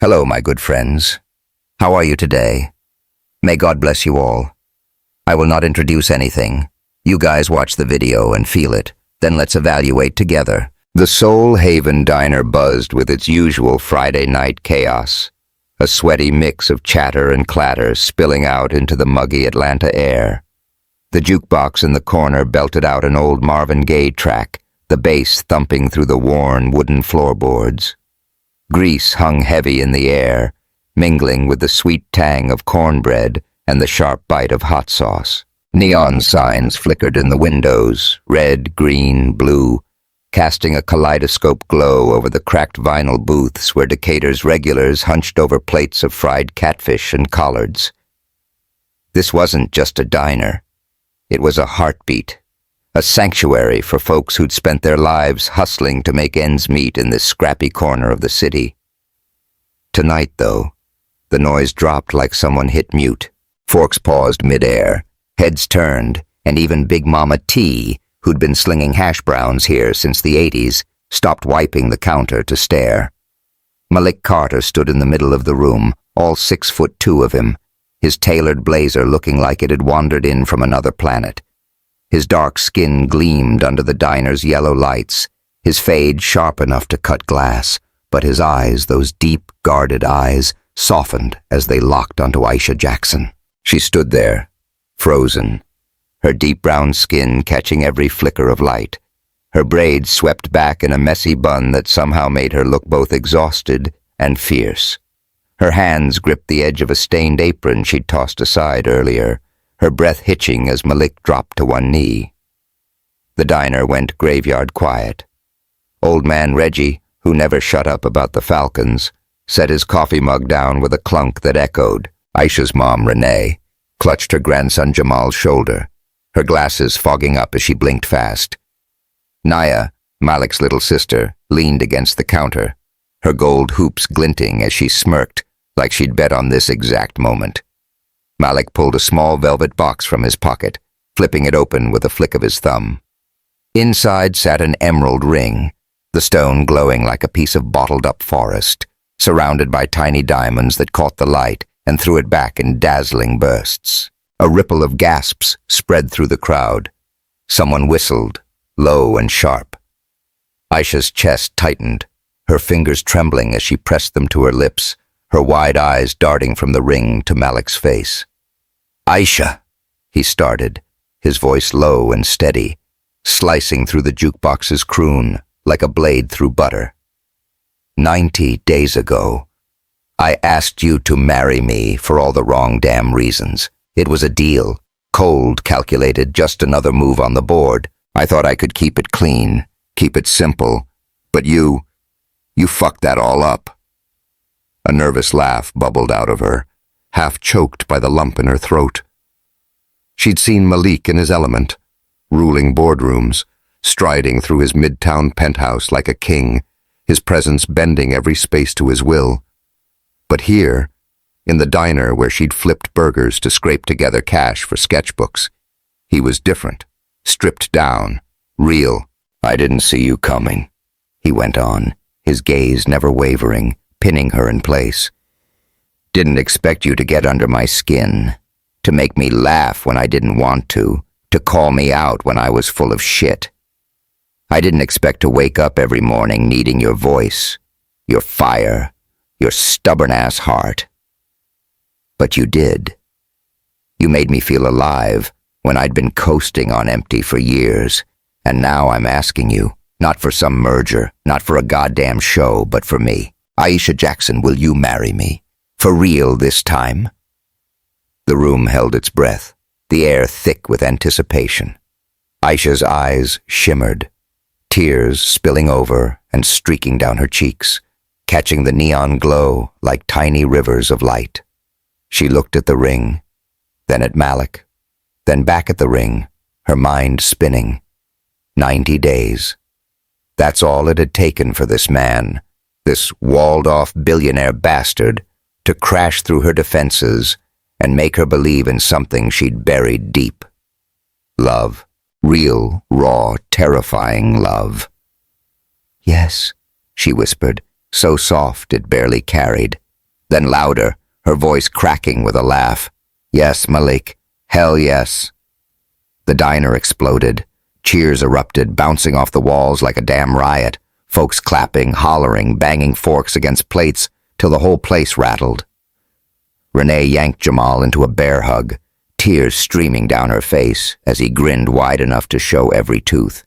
Hello, my good friends. How are you today? May God bless you all. I will not introduce anything. You guys watch the video and feel it. Then let's evaluate together. The Soul Haven Diner buzzed with its usual Friday night chaos. A sweaty mix of chatter and clatter spilling out into the muggy Atlanta air. The jukebox in the corner belted out an old Marvin Gaye track, the bass thumping through the worn wooden floorboards. Grease hung heavy in the air, mingling with the sweet tang of cornbread and the sharp bite of hot sauce. Neon signs flickered in the windows, red, green, blue, casting a kaleidoscope glow over the cracked vinyl booths where Decatur's regulars hunched over plates of fried catfish and collards. This wasn't just a diner. It was a heartbeat, a sanctuary for folks who'd spent their lives hustling to make ends meet in this scrappy corner of the city. Tonight, though, the noise dropped like someone hit mute. Forks paused midair, heads turned, and even Big Mama T, who'd been slinging hash browns here since the 80s, stopped wiping the counter to stare. Malik Carter stood in the middle of the room, all 6'2" of him, his tailored blazer looking like it had wandered in from another planet. His dark skin gleamed under the diner's yellow lights, his fade sharp enough to cut glass, but his eyes, those deep, guarded eyes, softened as they locked onto Aisha Jackson. She stood there, frozen, her deep brown skin catching every flicker of light, her braids swept back in a messy bun that somehow made her look both exhausted and fierce. Her hands gripped the edge of a stained apron she'd tossed aside earlier, her breath hitching as Malik dropped to one knee. The diner went graveyard quiet. Old man Reggie, who never shut up about the Falcons, set his coffee mug down with a clunk that echoed. Aisha's mom, Renee, clutched her grandson Jamal's shoulder, her glasses fogging up as she blinked fast. Naya, Malik's little sister, leaned against the counter, her gold hoops glinting as she smirked, like she'd bet on this exact moment. Malik pulled a small velvet box from his pocket, flipping it open with a flick of his thumb. Inside sat an emerald ring, the stone glowing like a piece of bottled-up forest, surrounded by tiny diamonds that caught the light and threw it back in dazzling bursts. A ripple of gasps spread through the crowd. Someone whistled, low and sharp. Aisha's chest tightened, her fingers trembling as she pressed them to her lips, her wide eyes darting from the ring to Malik's face. "Aisha," he started, his voice low and steady, slicing through the jukebox's croon like a blade through butter. 90 days ago, I asked you to marry me for all the wrong damn reasons. It was a deal, cold, calculated, just another move on the board. I thought I could keep it clean, keep it simple, but you fucked that all up. A nervous laugh bubbled out of her, half choked by the lump in her throat. She'd seen Malik in his element, ruling boardrooms, striding through his midtown penthouse like a king, his presence bending every space to his will. But here, in the diner where she'd flipped burgers to scrape together cash for sketchbooks, he was different, stripped down, real. "I didn't see you coming," he went on, his gaze never wavering, pinning her in place. "Didn't expect you to get under my skin, to make me laugh when I didn't want to call me out when I was full of shit. I didn't expect to wake up every morning needing your voice, your fire, your stubborn-ass heart. But you did. You made me feel alive when I'd been coasting on empty for years, and now I'm asking you, not for some merger, not for a goddamn show, but for me. Aisha Jackson, will you marry me? For real this time?" The room held its breath, the air thick with anticipation. Aisha's eyes shimmered, tears spilling over and streaking down her cheeks, catching the neon glow like tiny rivers of light. She looked at the ring, then at Malik, then back at the ring, her mind spinning. 90 days. That's all it had taken for this man, this walled-off billionaire bastard, to crash through her defenses and make her believe in something she'd buried deep. Love. Real, raw, terrifying love. "Yes," she whispered, so soft it barely carried. Then louder, her voice cracking with a laugh. Yes, Malik. Hell yes. The diner exploded. Cheers erupted, bouncing off the walls like a damn riot. Folks clapping, hollering, banging forks against plates till the whole place rattled. Renee yanked Jamal into a bear hug, tears streaming down her face as he grinned wide enough to show every tooth.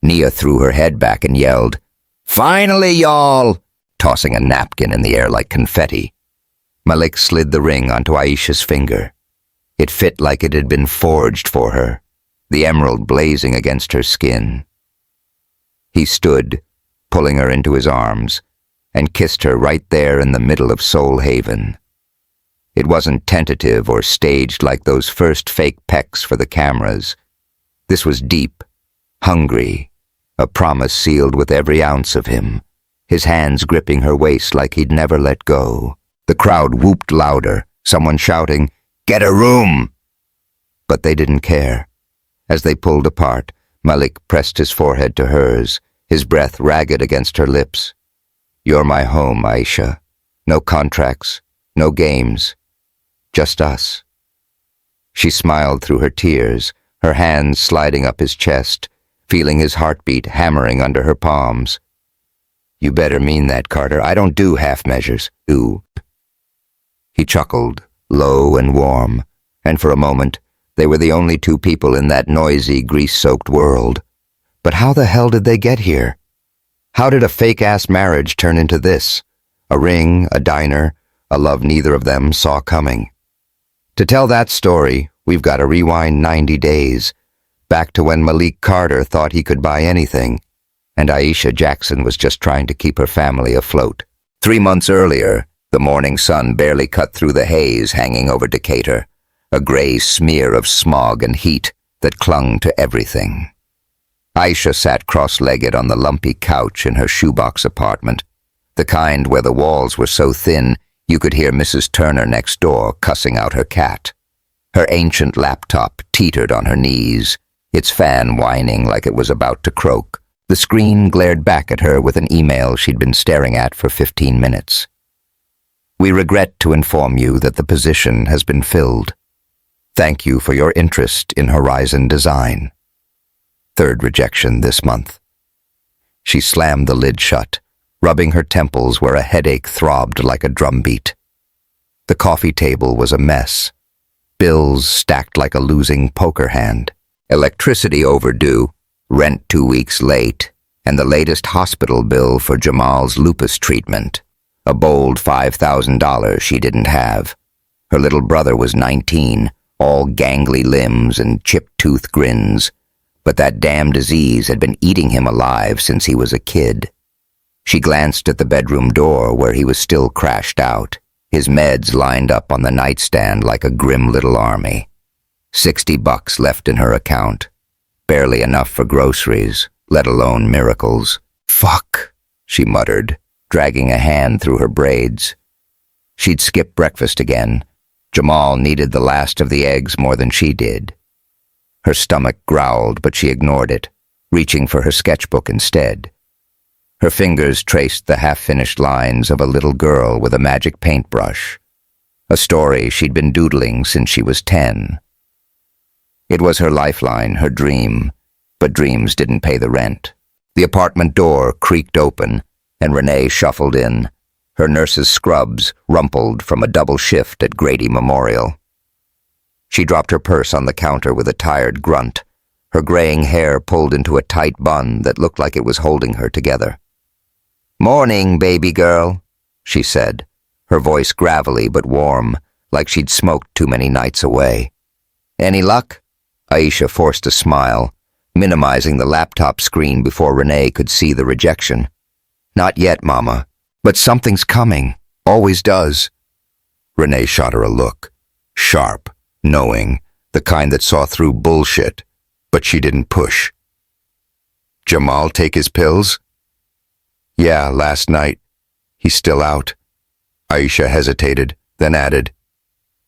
Nia threw her head back and yelled, "Finally, y'all!" tossing a napkin in the air like confetti. Malik slid the ring onto Aisha's finger. It fit like it had been forged for her, the emerald blazing against her skin. He stood, pulling her into his arms, and kissed her right there in the middle of Soul Haven. It wasn't tentative or staged like those first fake pecks for the cameras. This was deep, hungry, a promise sealed with every ounce of him, his hands gripping her waist like he'd never let go. The crowd whooped louder, someone shouting, "Get a room!" But they didn't care. As they pulled apart, Malik pressed his forehead to hers, his breath ragged against her lips. "You're my home, Aisha. No contracts, no games. Just us." She smiled through her tears, her hands sliding up his chest, feeling his heartbeat hammering under her palms. "You better mean that, Carter. I don't do half measures." "Ooh." He chuckled, low and warm, and for a moment, they were the only two people in that noisy, grease-soaked world. But how the hell did they get here? How did a fake-ass marriage turn into this? A ring, a diner, a love neither of them saw coming. To tell that story, we've got to rewind 90 days, back to when Malik Carter thought he could buy anything, and Aisha Jackson was just trying to keep her family afloat. 3 months earlier, the morning sun barely cut through the haze hanging over Decatur, a gray smear of smog and heat that clung to everything. Aisha sat cross-legged on the lumpy couch in her shoebox apartment, the kind where the walls were so thin you could hear Mrs. Turner next door cussing out her cat. Her ancient laptop teetered on her knees, its fan whining like it was about to croak. The screen glared back at her with an email she'd been staring at for 15 minutes. "We regret to inform you that the position has been filled. Thank you for your interest in Horizon Design." Third rejection this month. She slammed the lid shut, rubbing her temples where a headache throbbed like a drumbeat. The coffee table was a mess. Bills stacked like a losing poker hand. Electricity overdue, rent 2 weeks late, and the latest hospital bill for Jamal's lupus treatment. A bold $5,000 she didn't have. Her little brother was 19, all gangly limbs and chipped-tooth grins, but that damn disease had been eating him alive since he was a kid. She glanced at the bedroom door where he was still crashed out, his meds lined up on the nightstand like a grim little army. $60 left in her account. Barely enough for groceries, let alone miracles. "Fuck," she muttered, dragging a hand through her braids. She'd skip breakfast again. Jamal needed the last of the eggs more than she did. Her stomach growled, but she ignored it, reaching for her sketchbook instead. Her fingers traced the half-finished lines of a little girl with a magic paintbrush, a story she'd been doodling since she was 10. It was her lifeline, her dream, but dreams didn't pay the rent. The apartment door creaked open, and Renee shuffled in, her nurse's scrubs rumpled from a double shift at Grady Memorial. She dropped her purse on the counter with a tired grunt, her graying hair pulled into a tight bun that looked like it was holding her together. "Morning, baby girl," she said, her voice gravelly but warm, like she'd smoked too many nights away. "Any luck?" Aisha forced a smile, minimizing the laptop screen before Renee could see the rejection. "Not yet, Mama, but something's coming. Always does." Renee shot her a look, sharp, knowing, the kind that saw through bullshit, but she didn't push. "Jamal take his pills?" "Yeah, last night. He's still out." Aisha hesitated, then added,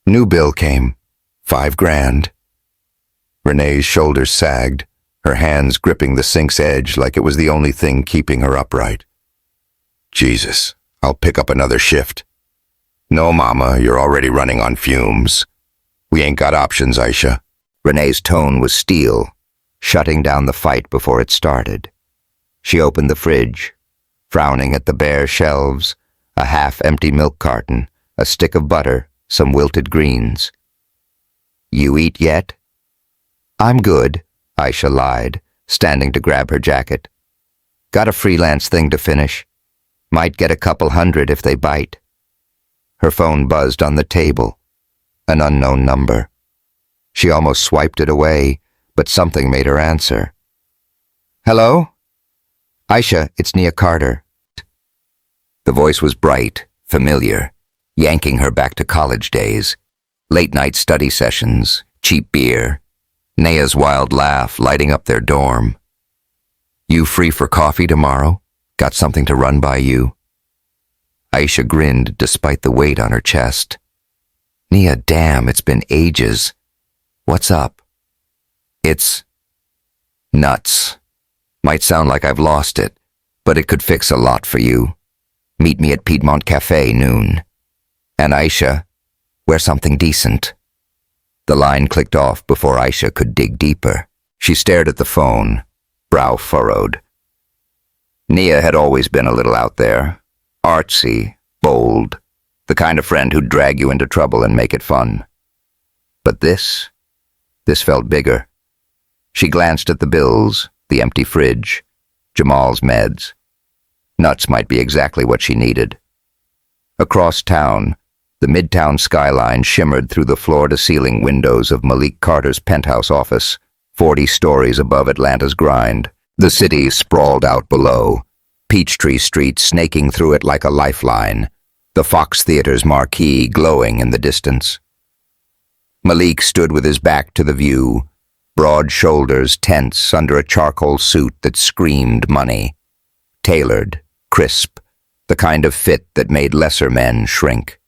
"New bill came. $5,000. Renee's shoulders sagged, her hands gripping the sink's edge like it was the only thing keeping her upright. "Jesus, I'll pick up another shift." No, Mama, you're already running on fumes. We ain't got options, Aisha. Renee's tone was steel, shutting down the fight before it started. She opened the fridge, frowning at the bare shelves, a half-empty milk carton, a stick of butter, some wilted greens. "You eat yet?" "I'm good," Aisha lied, standing to grab her jacket. "Got a freelance thing to finish. Might get a couple hundred if they bite." Her phone buzzed on the table. An unknown number. She almost swiped it away, but something made her answer. "Hello? Aisha, it's Malik Carter." The voice was bright, familiar, yanking her back to college days. Late-night study sessions, cheap beer, Nea's wild laugh lighting up their dorm. "You free for coffee tomorrow? Got something to run by you?" Aisha grinned despite the weight on her chest. "Nia, damn, it's been ages. What's up?" "It's nuts. Might sound like I've lost it, but it could fix a lot for you. Meet me at Piedmont Cafe noon. And Aisha, wear something decent." The line clicked off before Aisha could dig deeper. She stared at the phone, brow furrowed. Nia had always been a little out there, artsy, bold, the kind of friend who'd drag you into trouble and make it fun. But this felt bigger. She glanced at the bills, the empty fridge, Jamal's meds. Nuts might be exactly what she needed. Across town, the midtown skyline shimmered through the floor-to-ceiling windows of Malik Carter's penthouse office, 40 stories above Atlanta's grind. The city sprawled out below, Peachtree Street snaking through it like a lifeline, the Fox Theater's marquee glowing in the distance. Malik stood with his back to the view, broad shoulders tense under a charcoal suit that screamed money. Tailored, crisp, the kind of fit that made lesser men shrink.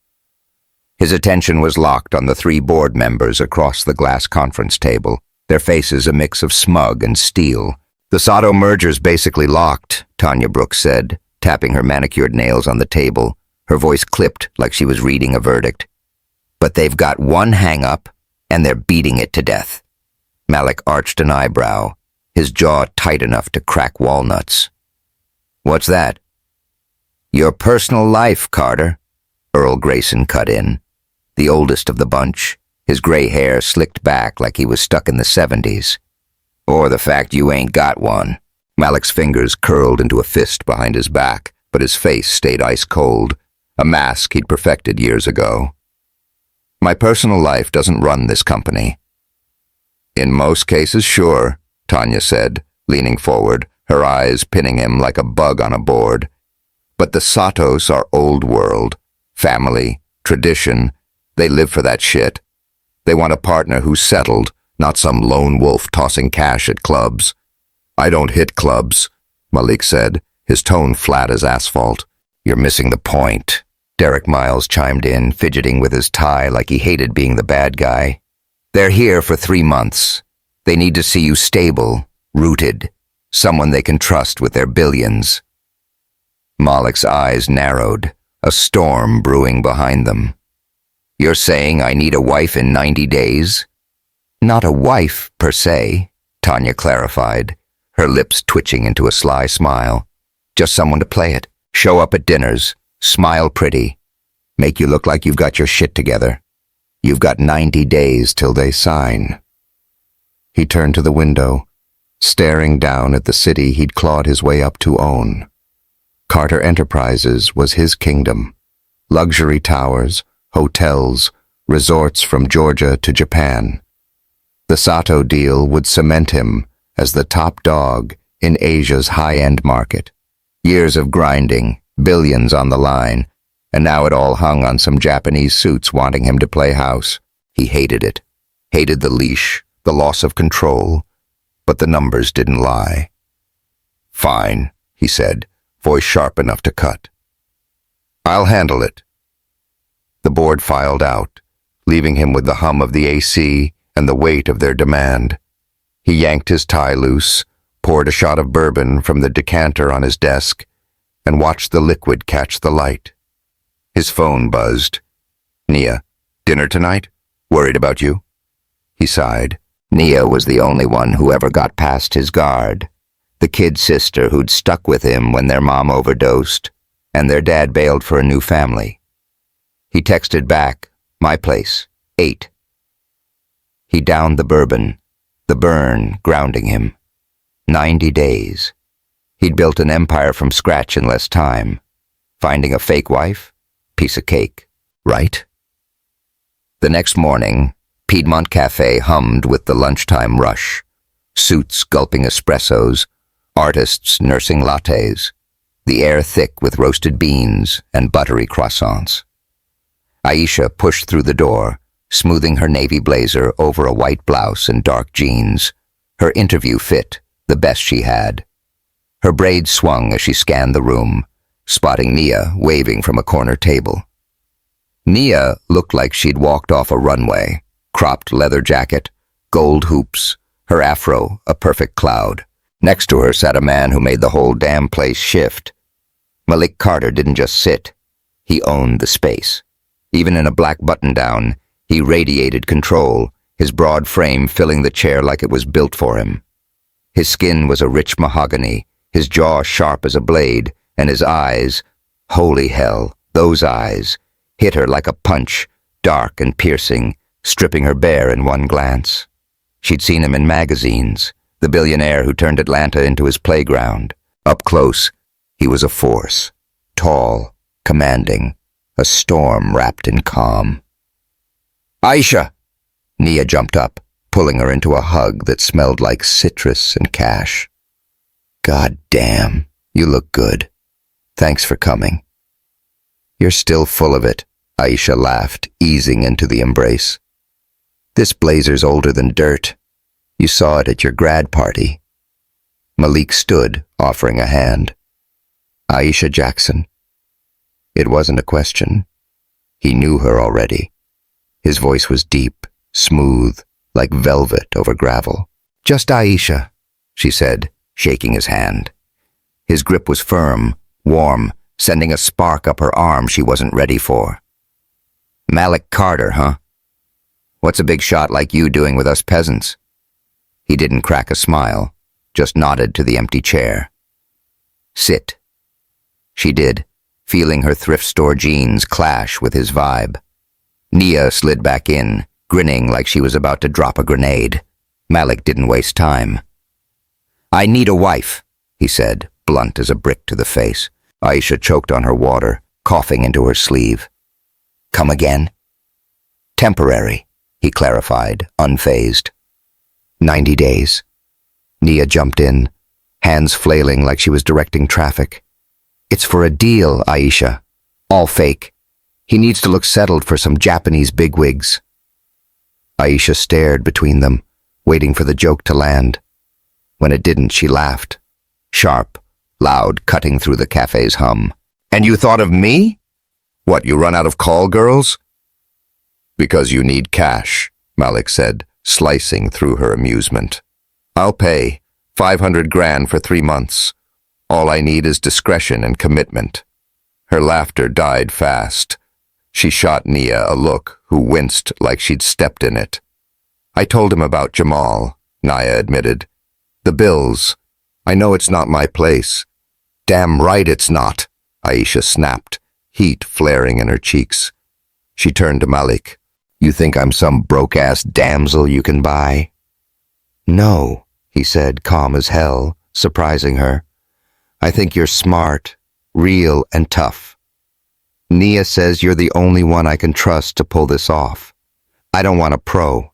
His attention was locked on the 3 board members across the glass conference table, their faces a mix of smug and steel. "The Sato merger's basically locked," Tanya Brooks said, tapping her manicured nails on the table, her voice clipped like she was reading a verdict. "But they've got one hang-up, and they're beating it to death." Malik arched an eyebrow, his jaw tight enough to crack walnuts. "What's that?" "Your personal life, Carter," Earl Grayson cut in, the oldest of the bunch, his gray hair slicked back like he was stuck in the 70s. "Or the fact you ain't got one." Malik's fingers curled into a fist behind his back, but his face stayed ice cold, a mask he'd perfected years ago. "My personal life doesn't run this company." "In most cases, sure," Tanya said, leaning forward, her eyes pinning him like a bug on a board. "But the Satos are old world. Family, tradition. They live for that shit. They want a partner who's settled, not some lone wolf tossing cash at clubs." "I don't hit clubs," Malik said, his tone flat as asphalt. "You're missing the point," Derek Miles chimed in, fidgeting with his tie like he hated being the bad guy. "They're here for 3 months. They need to see you stable, rooted, someone they can trust with their billions." Malik's eyes narrowed, a storm brewing behind them. "You're saying I need a wife in 90 days? "Not a wife, per se," Tanya clarified, her lips twitching into a sly smile. "Just someone to play it, show up at dinners, smile pretty, make you look like you've got your shit together. You've got 90 days till they sign." He turned to the window, staring down at the city he'd clawed his way up to own. Carter Enterprises was his kingdom. Luxury towers, hotels, resorts from Georgia to Japan. The Sato deal would cement him as the top dog in Asia's high-end market. Years of grinding, billions on the line, and now it all hung on some Japanese suits wanting him to play house. He hated it. Hated the leash, the loss of control, but the numbers didn't lie. "Fine," he said, voice sharp enough to cut. "I'll handle it." The board filed out, leaving him with the hum of the AC and the weight of their demand. He yanked his tie loose, poured a shot of bourbon from the decanter on his desk, and watched the liquid catch the light. His phone buzzed, Nia, dinner tonight? Worried about you? He sighed. Nia was the only one who ever got past his guard. The kid sister who'd stuck with him when their mom overdosed, and their dad bailed for a new family. He texted back, "My place, 8. He downed the bourbon, the burn grounding him. 90 days. He'd built an empire from scratch in less time. Finding a fake wife? Piece of cake, right? The next morning, Piedmont Cafe hummed with the lunchtime rush. Suits gulping espressos, artists nursing lattes, the air thick with roasted beans and buttery croissants. Aisha pushed through the door, smoothing her navy blazer over a white blouse and dark jeans. Her interview fit, the best she had. Her braids swung as she scanned the room, spotting Nia waving from a corner table. Nia looked like she'd walked off a runway, cropped leather jacket, gold hoops, her afro a perfect cloud. Next to her sat a man who made the whole damn place shift. Malik Carter didn't just sit, he owned the space. Even in a black button-down, he radiated control, his broad frame filling the chair like it was built for him. His skin was a rich mahogany, his jaw sharp as a blade, and his eyes, holy hell, those eyes, hit her like a punch, dark and piercing, stripping her bare in one glance. She'd seen him in magazines, the billionaire who turned Atlanta into his playground. Up close, he was a force, tall, commanding, a storm wrapped in calm. "Aisha!" Nia jumped up, pulling her into a hug that smelled like citrus and cash. "God damn, you look good. Thanks for coming." "You're still full of it," Aisha laughed, easing into the embrace. "This blazer's older than dirt. You saw it at your grad party." Malik stood, offering a hand. "Aisha Jackson." It wasn't a question. He knew her already. His voice was deep, smooth, like velvet over gravel. "Just Aisha," she said, shaking his hand. His grip was firm, warm, sending a spark up her arm she wasn't ready for. "Malik Carter, huh? What's a big shot like you doing with us peasants?" He didn't crack a smile, just nodded to the empty chair. "Sit." She did, feeling her thrift store jeans clash with his vibe. Nia slid back in, grinning like she was about to drop a grenade. Malik didn't waste time. "I need a wife," he said, blunt as a brick to the face. Aisha choked on her water, coughing into her sleeve. "Come again?" "Temporary," he clarified, unfazed. 90 days. Nia jumped in, hands flailing like she was directing traffic. "It's for a deal, Aisha. All fake. He needs to look settled for some Japanese bigwigs." Aisha stared between them, waiting for the joke to land. When it didn't, she laughed. Sharp, loud, cutting through the cafe's hum. "And you thought of me? What, you run out of call girls?" "Because you need cash," Malik said, slicing through her amusement. "I'll pay 500 grand for 3 months. All I need is discretion and commitment." Her laughter died fast. She shot Nia a look, who winced like she'd stepped in it. "I told him about Jamal," Nia admitted. "The bills. I know it's not my place." "Damn right it's not," Aisha snapped, heat flaring in her cheeks. She turned to Malik. "You think I'm some broke-ass damsel you can buy?" "No," he said, calm as hell, surprising her. "I think you're smart, real, and tough. Nia says you're the only one I can trust to pull this off. I don't want a pro.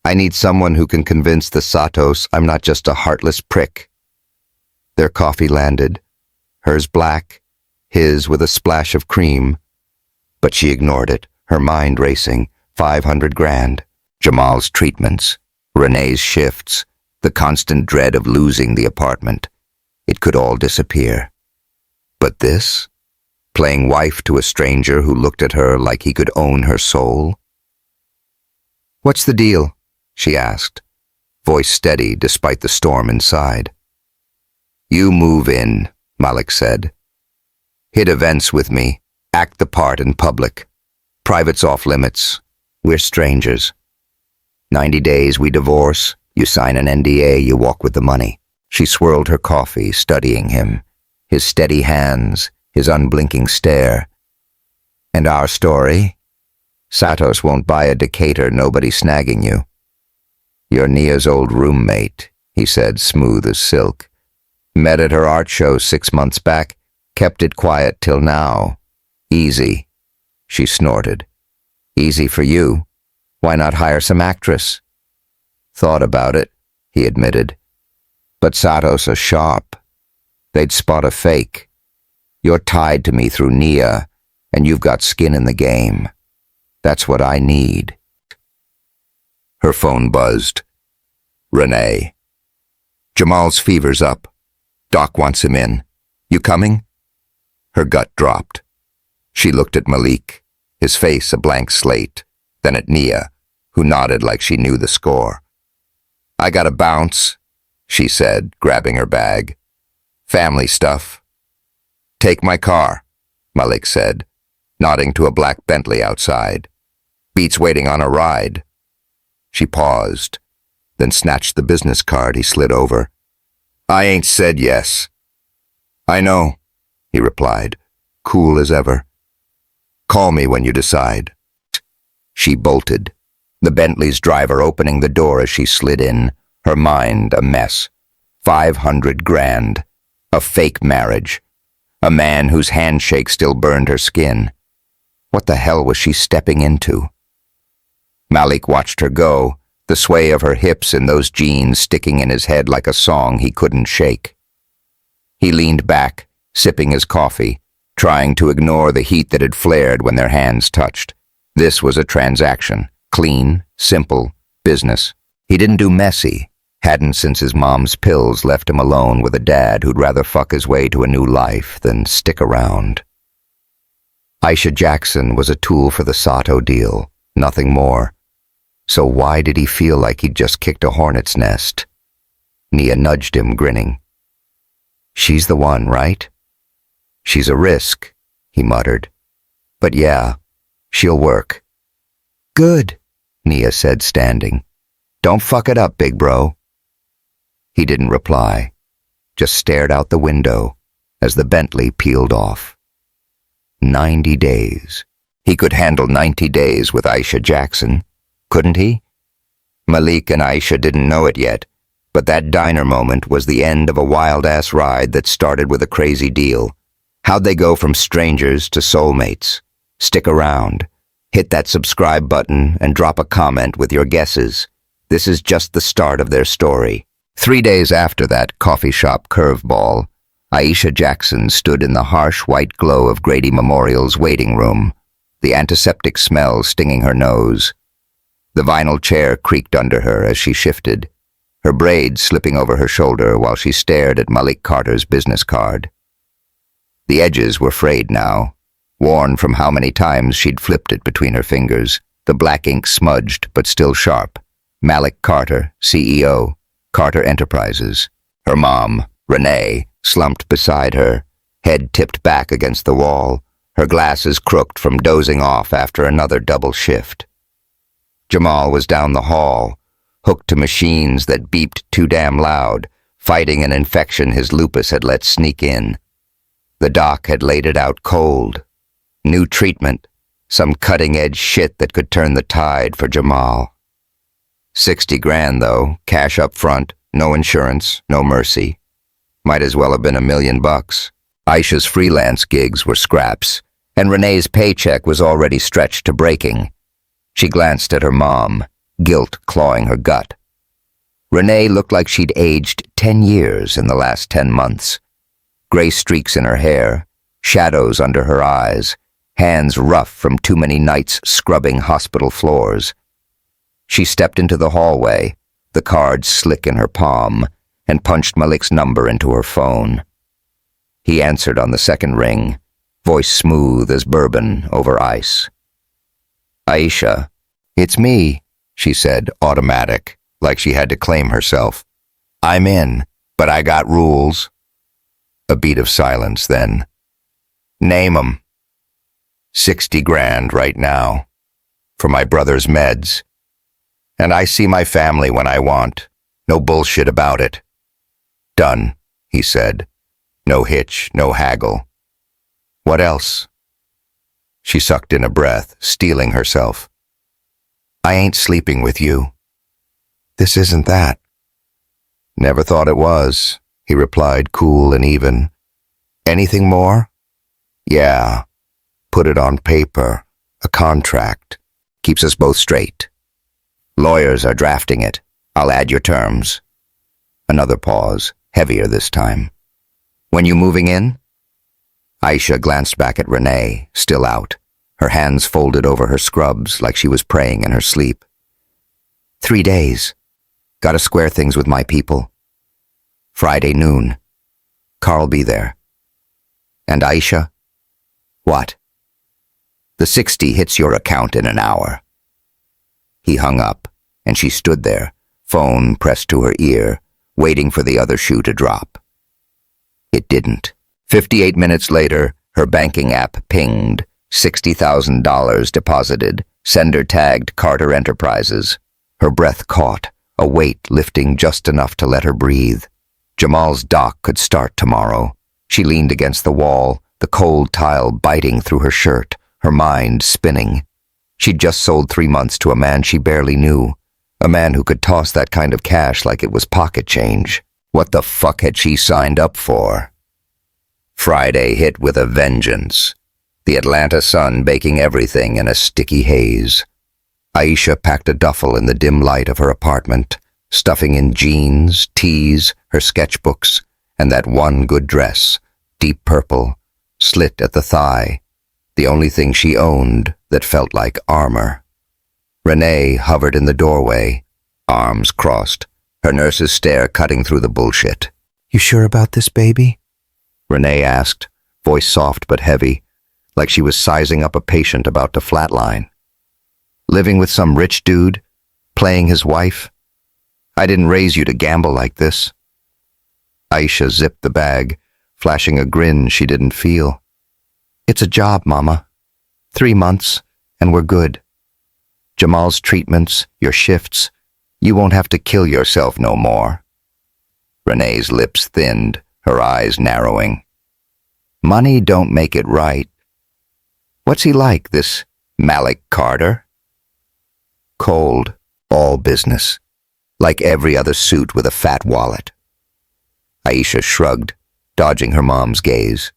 I need someone who can convince the Satos I'm not just a heartless prick." Their coffee landed, hers black, his with a splash of cream. But she ignored it, her mind racing. 500 grand. Jamal's treatments, Renee's shifts, the constant dread of losing the apartment. It could all disappear. But this? Playing wife to a stranger who looked at her like he could own her soul? "What's the deal?" she asked, voice steady despite the storm inside. "You move in," Malik said. "Hit events with me, act the part in public. Private's off limits. We're strangers. 90 days, we divorce. You sign an NDA, you walk with the money. She swirled her coffee, studying him. His steady hands, his unblinking stare. And our story? Satos won't buy a Decatur, nobody snagging you. You're Nia's old roommate, he said, smooth as silk. Met at her art show 6 months back, kept it quiet till now. Easy, she snorted. Easy for you. Why not hire some actress? Thought about it, he admitted. But Satos are sharp. They'd spot a fake. You're tied to me through Nia, and you've got skin in the game. That's what I need. Her phone buzzed. Renee. Jamal's fever's up. Doc wants him in. You coming? Her gut dropped. She looked at Malik, his face a blank slate, then at Nia, who nodded like she knew the score. I gotta bounce, she said, grabbing her bag. Family stuff. Take my car, Malik said, nodding to a black Bentley outside. Beats waiting on a ride. She paused, then snatched the business card he slid over. I ain't said yes. I know, he replied, cool as ever. Call me when you decide. She bolted, the Bentley's driver opening the door as she slid in, her mind a mess. 500 grand. A fake marriage. A man whose handshake still burned her skin. What the hell was she stepping into? Malik watched her go, the sway of her hips in those jeans sticking in his head like a song he couldn't shake. He leaned back, sipping his coffee, trying to ignore the heat that had flared when their hands touched. This was a transaction. Clean, simple, business. He didn't do messy. Hadn't since his mom's pills left him alone with a dad who'd rather fuck his way to a new life than stick around. Aisha Jackson was a tool for the Sato deal, nothing more. So why did he feel like he'd just kicked a hornet's nest? Nia nudged him, grinning. She's the one, right? She's a risk, he muttered. But yeah, she'll work. Good, Nia said, standing. Don't fuck it up, big bro. He didn't reply, just stared out the window as the Bentley peeled off. 90 days. He could handle 90 days with Aisha Jackson, couldn't he? Malik and Aisha didn't know it yet, but that diner moment was the end of a wild-ass ride that started with a crazy deal. How'd they go from strangers to soulmates? Stick around. Hit that subscribe button and drop a comment with your guesses. This is just the start of their story. 3 days after that coffee shop curveball, Aisha Jackson stood in the harsh white glow of Grady Memorial's waiting room, the antiseptic smell stinging her nose. The vinyl chair creaked under her as she shifted, her braids slipping over her shoulder while she stared at Malik Carter's business card. The edges were frayed now, worn from how many times she'd flipped it between her fingers, the black ink smudged but still sharp. Malik Carter, CEO, Carter Enterprises. Her mom, Renee, slumped beside her, head tipped back against the wall, her glasses crooked from dozing off after another double shift. Jamal was down the hall, hooked to machines that beeped too damn loud, fighting an infection his lupus had let sneak in. The doc had laid it out cold. New treatment, some cutting-edge shit that could turn the tide for Jamal. 60 grand, though, cash up front, no insurance, no mercy. Might as well have been $1 million. Aisha's freelance gigs were scraps, and Renee's paycheck was already stretched to breaking. She glanced at her mom, guilt clawing her gut. Renee looked like she'd aged 10 years in the last 10 months. Gray streaks in her hair, shadows under her eyes, hands rough from too many nights scrubbing hospital floors. She stepped into the hallway, the card slick in her palm, and punched Malik's number into her phone. He answered on the second ring, voice smooth as bourbon over ice. Aisha, it's me, she said, automatic, like she had to claim herself. I'm in, but I got rules. A beat of silence then. Name 'em. 60 grand right now. For my brother's meds. And I see my family when I want. No bullshit about it. Done, he said. No hitch, no haggle. What else? She sucked in a breath, steeling herself. I ain't sleeping with you. This isn't that. Never thought it was, he replied, cool and even. Anything more? Yeah. Put it on paper. A contract. Keeps us both straight. Lawyers are drafting it. I'll add your terms. Another pause, heavier this time. When you moving in? Aisha glanced back at Renee, still out, her hands folded over her scrubs like she was praying in her sleep. 3 days. Gotta square things with my people. Friday noon. Carl'll be there. And Aisha? What? The 60 hits your account in an hour. He hung up, and she stood there, phone pressed to her ear, waiting for the other shoe to drop. It didn't. 58 minutes later, her banking app pinged, $60,000 deposited, sender tagged Carter Enterprises. Her breath caught, a weight lifting just enough to let her breathe. Jamal's dock could start tomorrow. She leaned against the wall, the cold tile biting through her shirt, her mind spinning. She'd just sold 3 months to a man she barely knew, a man who could toss that kind of cash like it was pocket change. What the fuck had she signed up for? Friday hit with a vengeance, the Atlanta sun baking everything in a sticky haze. Aisha packed a duffel in the dim light of her apartment, stuffing in jeans, tees, her sketchbooks, and that one good dress, deep purple, slit at the thigh, the only thing she owned that felt like armor. Renee hovered in the doorway, arms crossed, her nurse's stare cutting through the bullshit. You sure about this, baby? Renee asked, voice soft but heavy, like she was sizing up a patient about to flatline. Living with some rich dude? Playing his wife? I didn't raise you to gamble like this. Aisha zipped the bag, flashing a grin she didn't feel. It's a job, Mama. 3 months, and we're good. Jamal's treatments, your shifts, you won't have to kill yourself no more. Renee's lips thinned, her eyes narrowing. Money don't make it right. What's he like, this Malik Carter? Cold, all business, like every other suit with a fat wallet. Aisha shrugged, dodging her mom's gaze.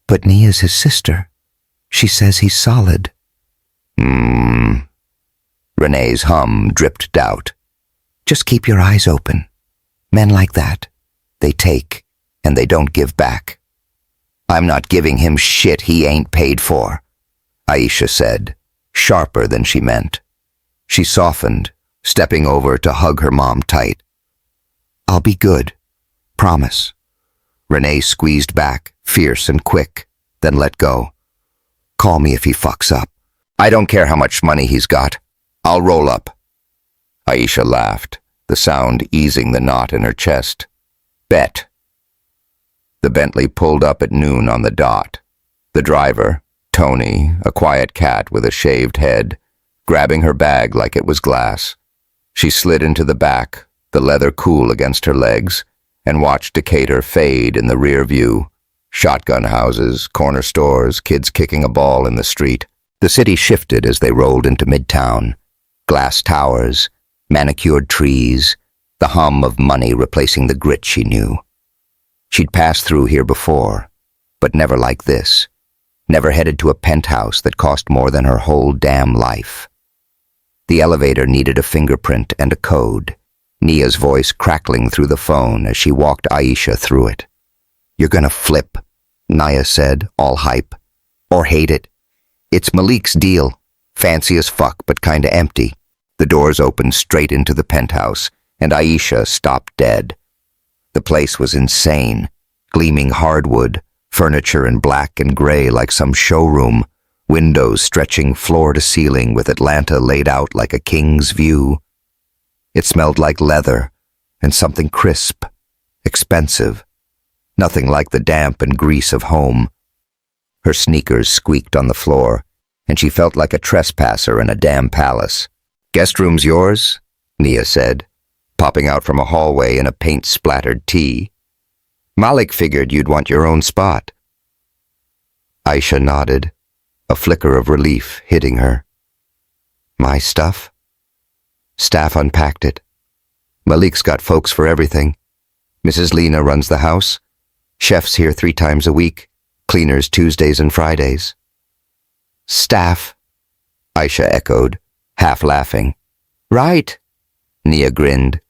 But Nia's his sister. She says he's solid. Renee's hum dripped doubt. Just keep your eyes open. Men like that, they take, and they don't give back. I'm not giving him shit he ain't paid for, Aisha said, sharper than she meant. She softened, stepping over to hug her mom tight. I'll be good. Promise. Renee squeezed back, fierce and quick, then let go. Call me if he fucks up. I don't care how much money he's got. I'll roll up. Aisha laughed, the sound easing the knot in her chest. Bet. The Bentley pulled up at noon on the dot. The driver, Tony, a quiet cat with a shaved head, grabbing her bag like it was glass. She slid into the back, the leather cool against her legs, and watched Decatur fade in the rear view. Shotgun houses, corner stores, kids kicking a ball in the street. The city shifted as they rolled into Midtown. Glass towers, manicured trees, the hum of money replacing the grit she knew. She'd passed through here before, but never like this. Never headed to a penthouse that cost more than her whole damn life. The elevator needed a fingerprint and a code, Nia's voice crackling through the phone as she walked Aisha through it. You're gonna flip, Nia said, all hype. Or hate it. It's Malik's deal. Fancy as fuck, but kinda empty. The doors opened straight into the penthouse, and Aisha stopped dead. The place was insane. Gleaming hardwood, furniture in black and gray like some showroom, windows stretching floor to ceiling with Atlanta laid out like a king's view. It smelled like leather and something crisp, expensive. Nothing like the damp and grease of home. Her sneakers squeaked on the floor, and she felt like a trespasser in a damn palace. "Guest room's yours?" Nia said, popping out from a hallway in a paint-splattered tee. "Malik figured you'd want your own spot." Aisha nodded, a flicker of relief hitting her. "My stuff?" Staff unpacked it. "Malik's got folks for everything. Mrs. Lena runs the house. Chef's here 3 times a week. Cleaners Tuesdays and Fridays." "Staff," Aisha echoed, half laughing. "Right," Nia grinned,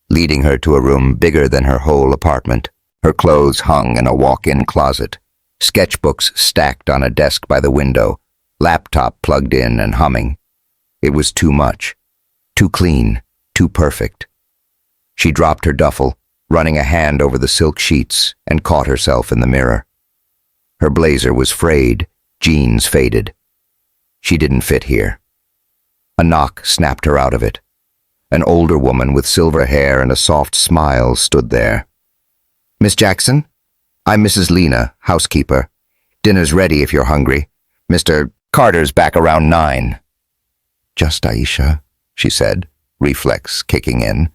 leading her to a room bigger than her whole apartment. Her clothes hung in a walk-in closet, sketchbooks stacked on a desk by the window, laptop plugged in and humming. It was too much, too clean, too perfect. She dropped her duffel, running a hand over the silk sheets, and caught herself in the mirror. Her blazer was frayed, jeans faded. She didn't fit here. A knock snapped her out of it. An older woman with silver hair and a soft smile stood there. "Miss Jackson? I'm Mrs. Lena, housekeeper. Dinner's ready if you're hungry. Mr. Carter's back around 9. "Just Aisha," she said, reflex kicking in.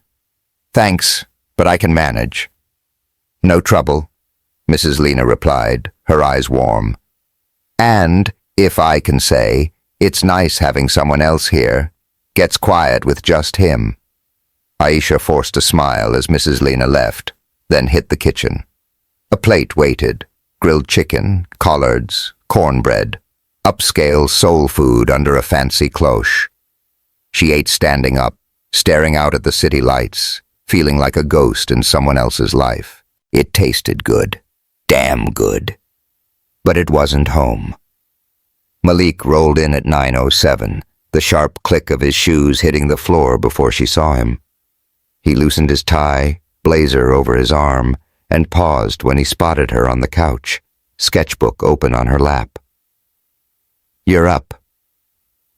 "Thanks, but I can manage." "No trouble," Mrs. Lena replied, her eyes warm. "And, if I can say, it's nice having someone else here. Gets quiet with just him." Aisha forced a smile as Mrs. Lena left, then hit the kitchen. A plate waited, grilled chicken, collards, cornbread, upscale soul food under a fancy cloche. She ate standing up, staring out at the city lights, feeling like a ghost in someone else's life. It tasted good. Damn good. But it wasn't home. Malik rolled in at 9:07, the sharp click of his shoes hitting the floor before she saw him. He loosened his tie, blazer over his arm, and paused when he spotted her on the couch, sketchbook open on her lap. "You're up."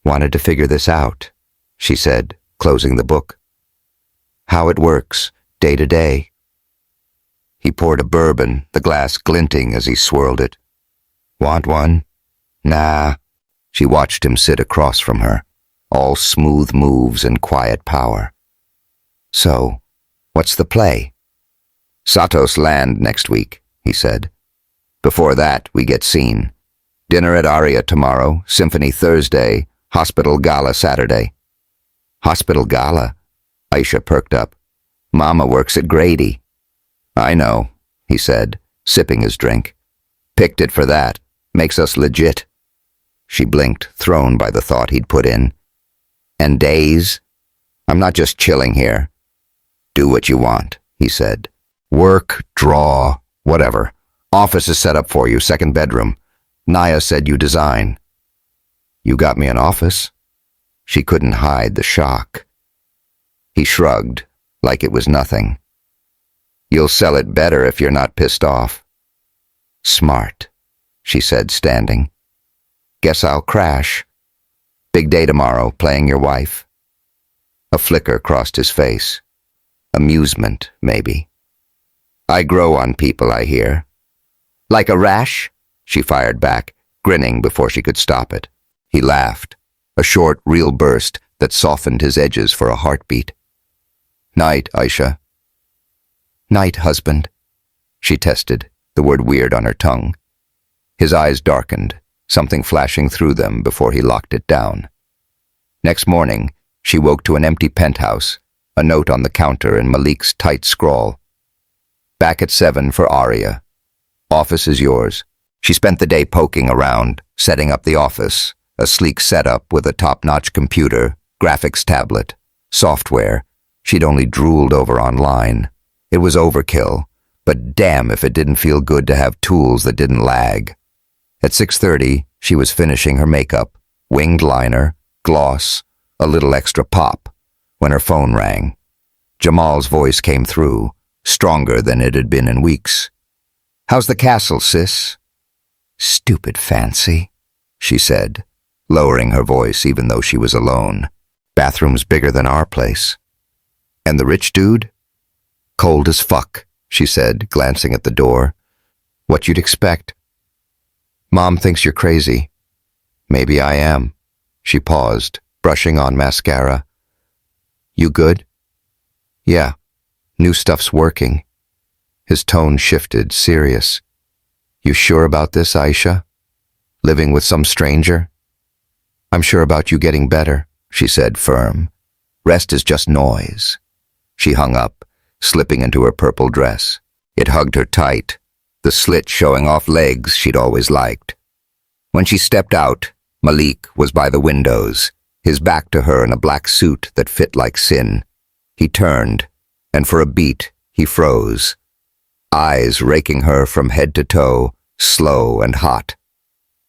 "Wanted to figure this out," she said, closing the book. "How it works, day to day." He poured a bourbon, the glass glinting as he swirled it. "Want one?" "Nah." She watched him sit across from her, all smooth moves and quiet power. "So, what's the play?" "Satos land next week," he said. "Before that, we get seen. Dinner at Aria tomorrow, symphony Thursday, hospital gala Saturday." "Hospital gala?" Aisha perked up. "Mama works at Grady." "I know," he said, sipping his drink. "Picked it for that. Makes us legit." She blinked, thrown by the thought he'd put in. "And days? I'm not just chilling here." "Do what you want," he said. "Work, draw, whatever. Office is set up for you, 2nd bedroom. Naya said you design." "You got me an office?" She couldn't hide the shock. He shrugged, like it was nothing. "You'll sell it better if you're not pissed off." "Smart," she said, standing. "Guess I'll crash. Big day tomorrow, playing your wife." A flicker crossed his face. Amusement, maybe. "I grow on people, I hear." "Like a rash?" she fired back, grinning before she could stop it. He laughed, a short, real burst that softened his edges for a heartbeat. "Night, Aisha." "Night, husband," she tested, the word weird on her tongue. His eyes darkened, something flashing through them before he locked it down. Next morning, she woke to an empty penthouse, a note on the counter in Malik's tight scrawl. "Back at 7 for Aria. Office is yours." She spent the day poking around, setting up the office, a sleek setup with a top-notch computer, graphics tablet, software she'd only drooled over online. It was overkill, but damn if it didn't feel good to have tools that didn't lag. At 6:30, she was finishing her makeup, winged liner, gloss, a little extra pop, when her phone rang. Jamal's voice came through, stronger than it had been in weeks. "How's the castle, sis?" "Stupid fancy," she said, lowering her voice even though she was alone. "Bathroom's bigger than our place." "And the rich dude?" "Cold as fuck," she said, glancing at the door. "What you'd expect." Mom thinks you're crazy. Maybe I am. She paused, brushing on mascara. You good? Yeah. New stuff's working. His tone shifted, serious. You sure about this, Aisha? Living with some stranger? I'm sure about you getting better, she said, firm. Rest is just noise. She hung up, slipping into her purple dress. It hugged her tight, the slit showing off legs she'd always liked. When she stepped out, Malik was by the windows, his back to her in a black suit that fit like sin. He turned, and for a beat, he froze, eyes raking her from head to toe, slow and hot.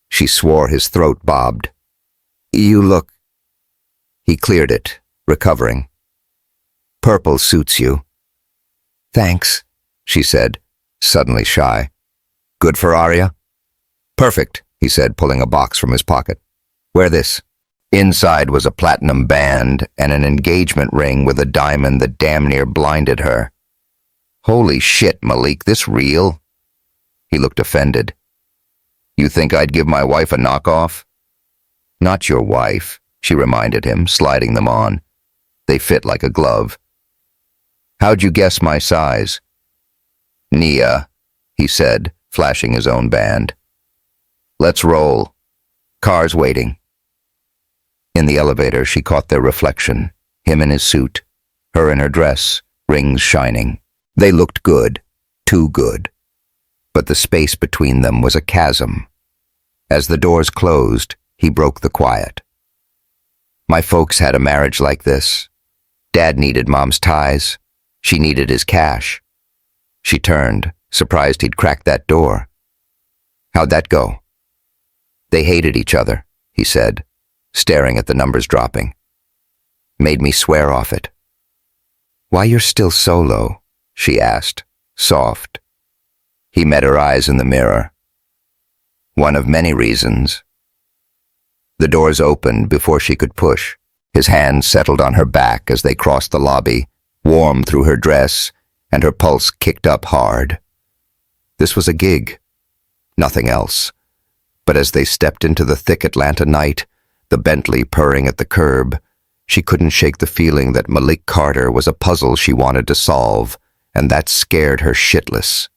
She swore his throat bobbed. You look... He cleared it, recovering. Purple suits you. Thanks, she said, suddenly shy. Good for Arya? Perfect, he said, pulling a box from his pocket. Wear this. Inside was a platinum band and an engagement ring with a diamond that damn near blinded her. Holy shit, Malik, this real? He looked offended. You think I'd give my wife a knockoff? Not your wife, she reminded him, sliding them on. They fit like a glove. How'd you guess my size? Nia, he said, flashing his own band. Let's roll. Car's waiting. In the elevator, she caught their reflection, him in his suit, her in her dress, rings shining. They looked good, too good. But the space between them was a chasm. As the doors closed, he broke the quiet. My folks had a marriage like this. Dad needed Mom's ties. She needed his cash. She turned, surprised he'd cracked that door. How'd that go? They hated each other, he said, staring at the numbers dropping. Made me swear off it. Why you're still solo? She asked, soft. He met her eyes in the mirror. One of many reasons. The doors opened before she could push. His hand settled on her back as they crossed the lobby, warm through her dress, and her pulse kicked up hard. This was a gig, nothing else. But as they stepped into the thick Atlanta night, the Bentley purring at the curb, she couldn't shake the feeling that Malik Carter was a puzzle she wanted to solve, and that scared her shitless.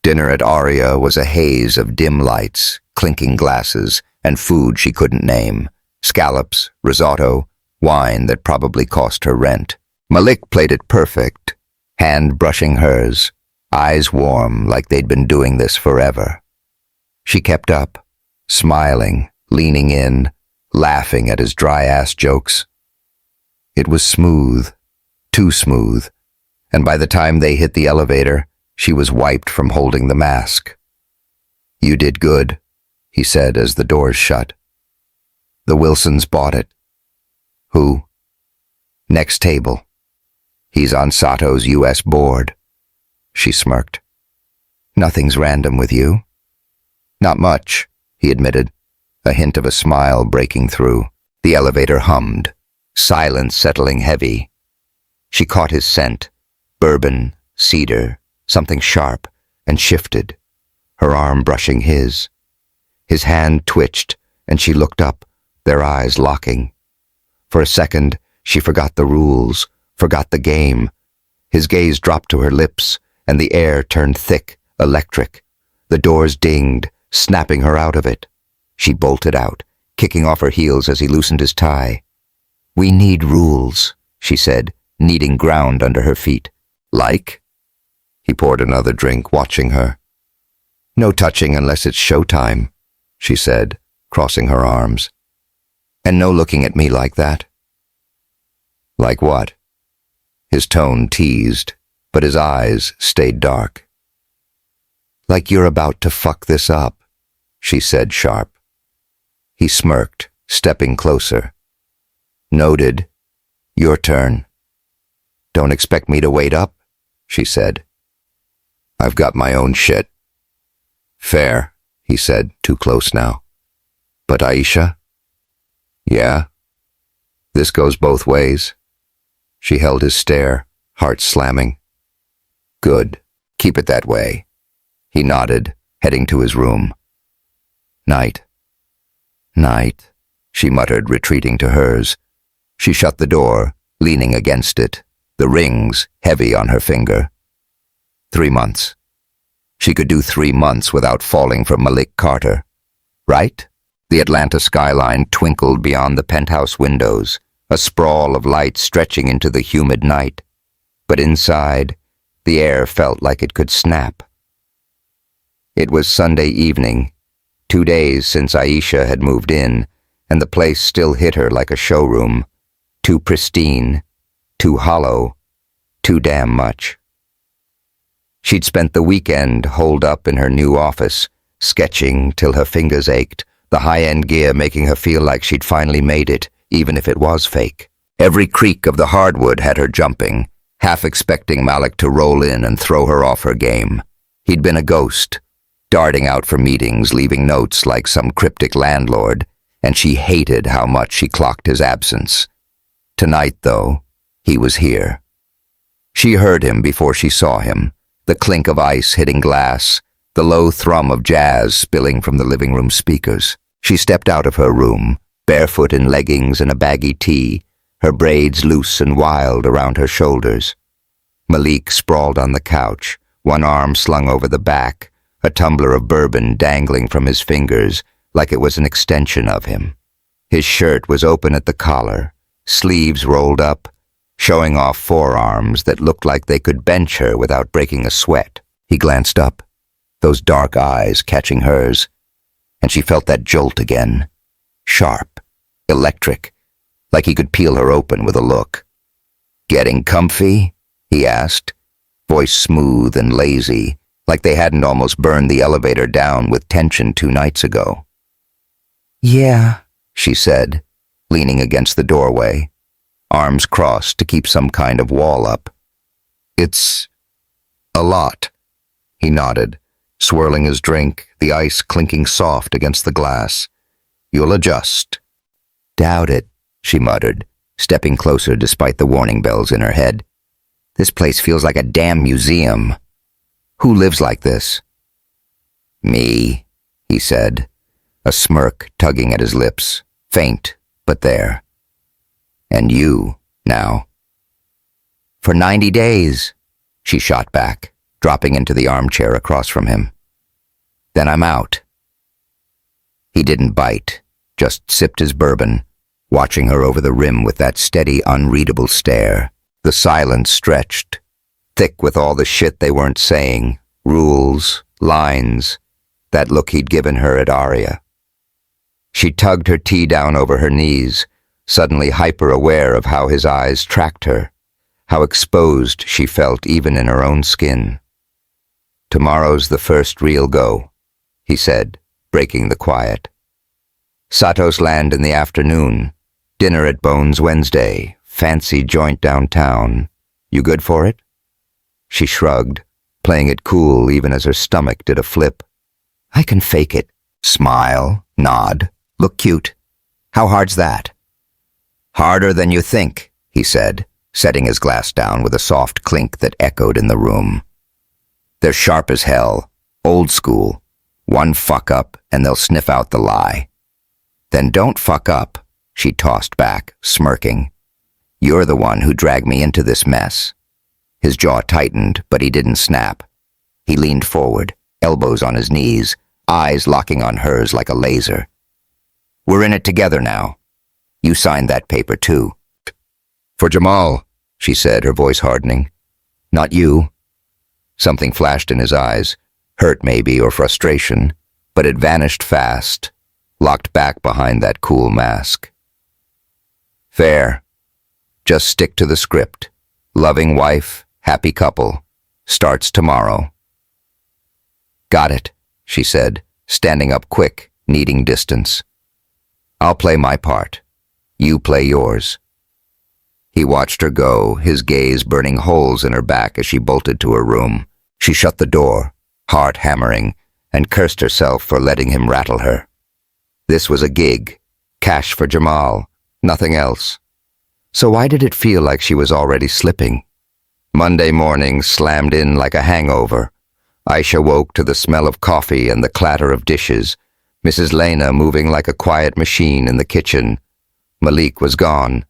Dinner at Aria was a haze of dim lights, clinking glasses, and food she couldn't name. Scallops, risotto, wine that probably cost her rent. Malik played it perfect, hand brushing hers, eyes warm like they'd been doing this forever. She kept up, smiling, leaning in, laughing at his dry-ass jokes. It was smooth, too smooth, and by the time they hit the elevator, she was wiped from holding the mask. You did good, he said as the doors shut. The Wilsons bought it. Who? Next table. He's on Sato's U.S. board. She smirked. Nothing's random with you. Not much, he admitted, a hint of a smile breaking through. The elevator hummed, silence settling heavy. She caught his scent, bourbon, cedar, something sharp, and shifted, her arm brushing his. His hand twitched, and she looked up, their eyes locking. For a second, she forgot the rules, forgot the game. His gaze dropped to her lips, and the air turned thick, electric. The doors dinged, snapping her out of it. She bolted out, kicking off her heels as he loosened his tie. We need rules, she said, kneading ground under her feet. Like? He poured another drink, watching her. No touching unless it's showtime, she said, crossing her arms. And no looking at me like that. Like what? His tone teased, but his eyes stayed dark. Like you're about to fuck this up, she said sharp. He smirked, stepping closer. Noted. Your turn. Don't expect me to wait up, she said. I've got my own shit. Fair, he said, too close now. But Aisha? Yeah? This goes both ways. She held his stare, heart slamming. Good. Keep it that way. He nodded, heading to his room. Night. Night, she muttered, retreating to hers. She shut the door, leaning against it, the rings heavy on her finger. 3 months. She could do 3 months without falling for Malik Carter. Right? The Atlanta skyline twinkled beyond the penthouse windows, a sprawl of light stretching into the humid night. But inside, the air felt like it could snap. It was Sunday evening, 2 days since Aisha had moved in, and the place still hit her like a showroom. Too pristine, too hollow, too damn much. She'd spent the weekend holed up in her new office, sketching till her fingers ached, the high-end gear making her feel like she'd finally made it, even if it was fake. Every creak of the hardwood had her jumping, half expecting Malik to roll in and throw her off her game. He'd been a ghost, darting out for meetings, leaving notes like some cryptic landlord, and she hated how much she clocked his absence. Tonight, though, he was here. She heard him before she saw him, the clink of ice hitting glass, the low thrum of jazz spilling from the living room speakers. She stepped out of her room, barefoot in leggings and a baggy tee, her braids loose and wild around her shoulders. Malik sprawled on the couch, one arm slung over the back, a tumbler of bourbon dangling from his fingers like it was an extension of him. His shirt was open at the collar, sleeves rolled up, showing off forearms that looked like they could bench her without breaking a sweat. He glanced up, those dark eyes catching hers, and she felt that jolt again. Sharp, electric, like he could peel her open with a look. "Getting comfy?" he asked, voice smooth and lazy, like they hadn't almost burned the elevator down with tension 2 nights ago. "Yeah," she said, leaning against the doorway, arms crossed to keep some kind of wall up. "It's a lot," he nodded, swirling his drink, the ice clinking soft against the glass. "You'll adjust." "Doubt it," she muttered, stepping closer despite the warning bells in her head. "This place feels like a damn museum. Who lives like this?" "Me," he said, a smirk tugging at his lips, faint, but there. "And you, now." "For 90 days, she shot back, dropping into the armchair across from him. "Then I'm out." He didn't bite, just sipped his bourbon, watching her over the rim with that steady, unreadable stare. The silence stretched, thick with all the shit they weren't saying, rules, lines, that look he'd given her at Aria. She tugged her tea down over her knees, suddenly hyper-aware of how his eyes tracked her, how exposed she felt even in her own skin. "Tomorrow's the first real go," he said, breaking the quiet. "Sato's land in the afternoon, dinner at Bones Wednesday, fancy joint downtown. You good for it?" She shrugged, playing it cool even as her stomach did a flip. "I can fake it. Smile, nod, look cute. How hard's that?" "Harder than you think," he said, setting his glass down with a soft clink that echoed in the room. "They're sharp as hell, old school. One fuck up and they'll sniff out the lie." "Then don't fuck up," she tossed back, smirking. "You're the one who dragged me into this mess." His jaw tightened, but he didn't snap. He leaned forward, elbows on his knees, eyes locking on hers like a laser. "We're in it together now. You signed that paper too." "For Jamal," she said, her voice hardening. "Not you." Something flashed in his eyes, hurt maybe or frustration, but it vanished fast, locked back behind that cool mask. "Fair. Just stick to the script. Loving wife, happy couple. Starts tomorrow." "Got it," she said, standing up quick, needing distance. "I'll play my part. You play yours." He watched her go, his gaze burning holes in her back as she bolted to her room. She shut the door, heart hammering, and cursed herself for letting him rattle her. This was a gig, cash for Jamal, nothing else. So why did it feel like she was already slipping? Monday morning slammed in like a hangover. Aisha woke to the smell of coffee and the clatter of dishes. Mrs. Lena moving like a quiet machine in the kitchen. Malik was gone,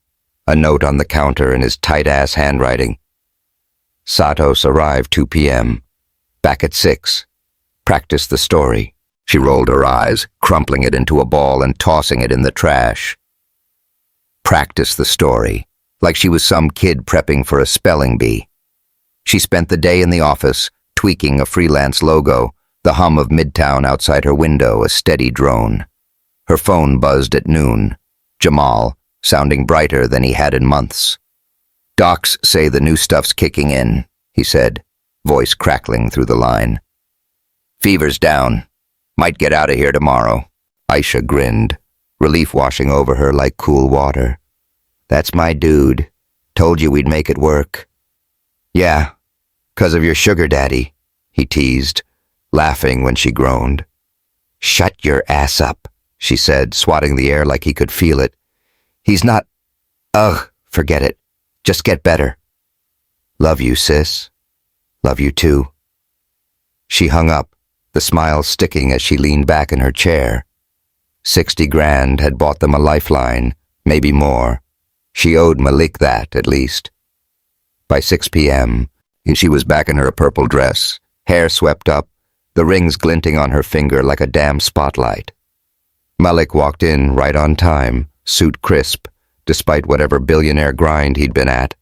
a note on the counter in his tight-ass handwriting. Satos arrived 2 p.m. Back at 6. Practiced the story. She rolled her eyes, crumpling it into a ball and tossing it in the trash. Practiced the story, like she was some kid prepping for a spelling bee. She spent the day in the office, tweaking a freelance logo, the hum of Midtown outside her window a steady drone. Her phone buzzed at noon. Jamal, sounding brighter than he had in months. "Docs say the new stuff's kicking in," he said, voice crackling through the line. "Fever's down. Might get out of here tomorrow." Aisha grinned, relief washing over her like cool water. "That's my dude. Told you we'd make it work." "Yeah, 'cause of your sugar daddy," he teased, laughing when she groaned. "Shut your ass up," she said, swatting the air like he could feel it. "He's not... Ugh, forget it. Just get better." "Love you, sis. Love you too." She hung up, the smile sticking as she leaned back in her chair. 60 grand had bought them a lifeline, maybe more. She owed Malik that, at least. By 6 p.m., she was back in her purple dress, hair swept up, the rings glinting on her finger like a damn spotlight. Malik walked in right on time, suit crisp, despite whatever billionaire grind he'd been at.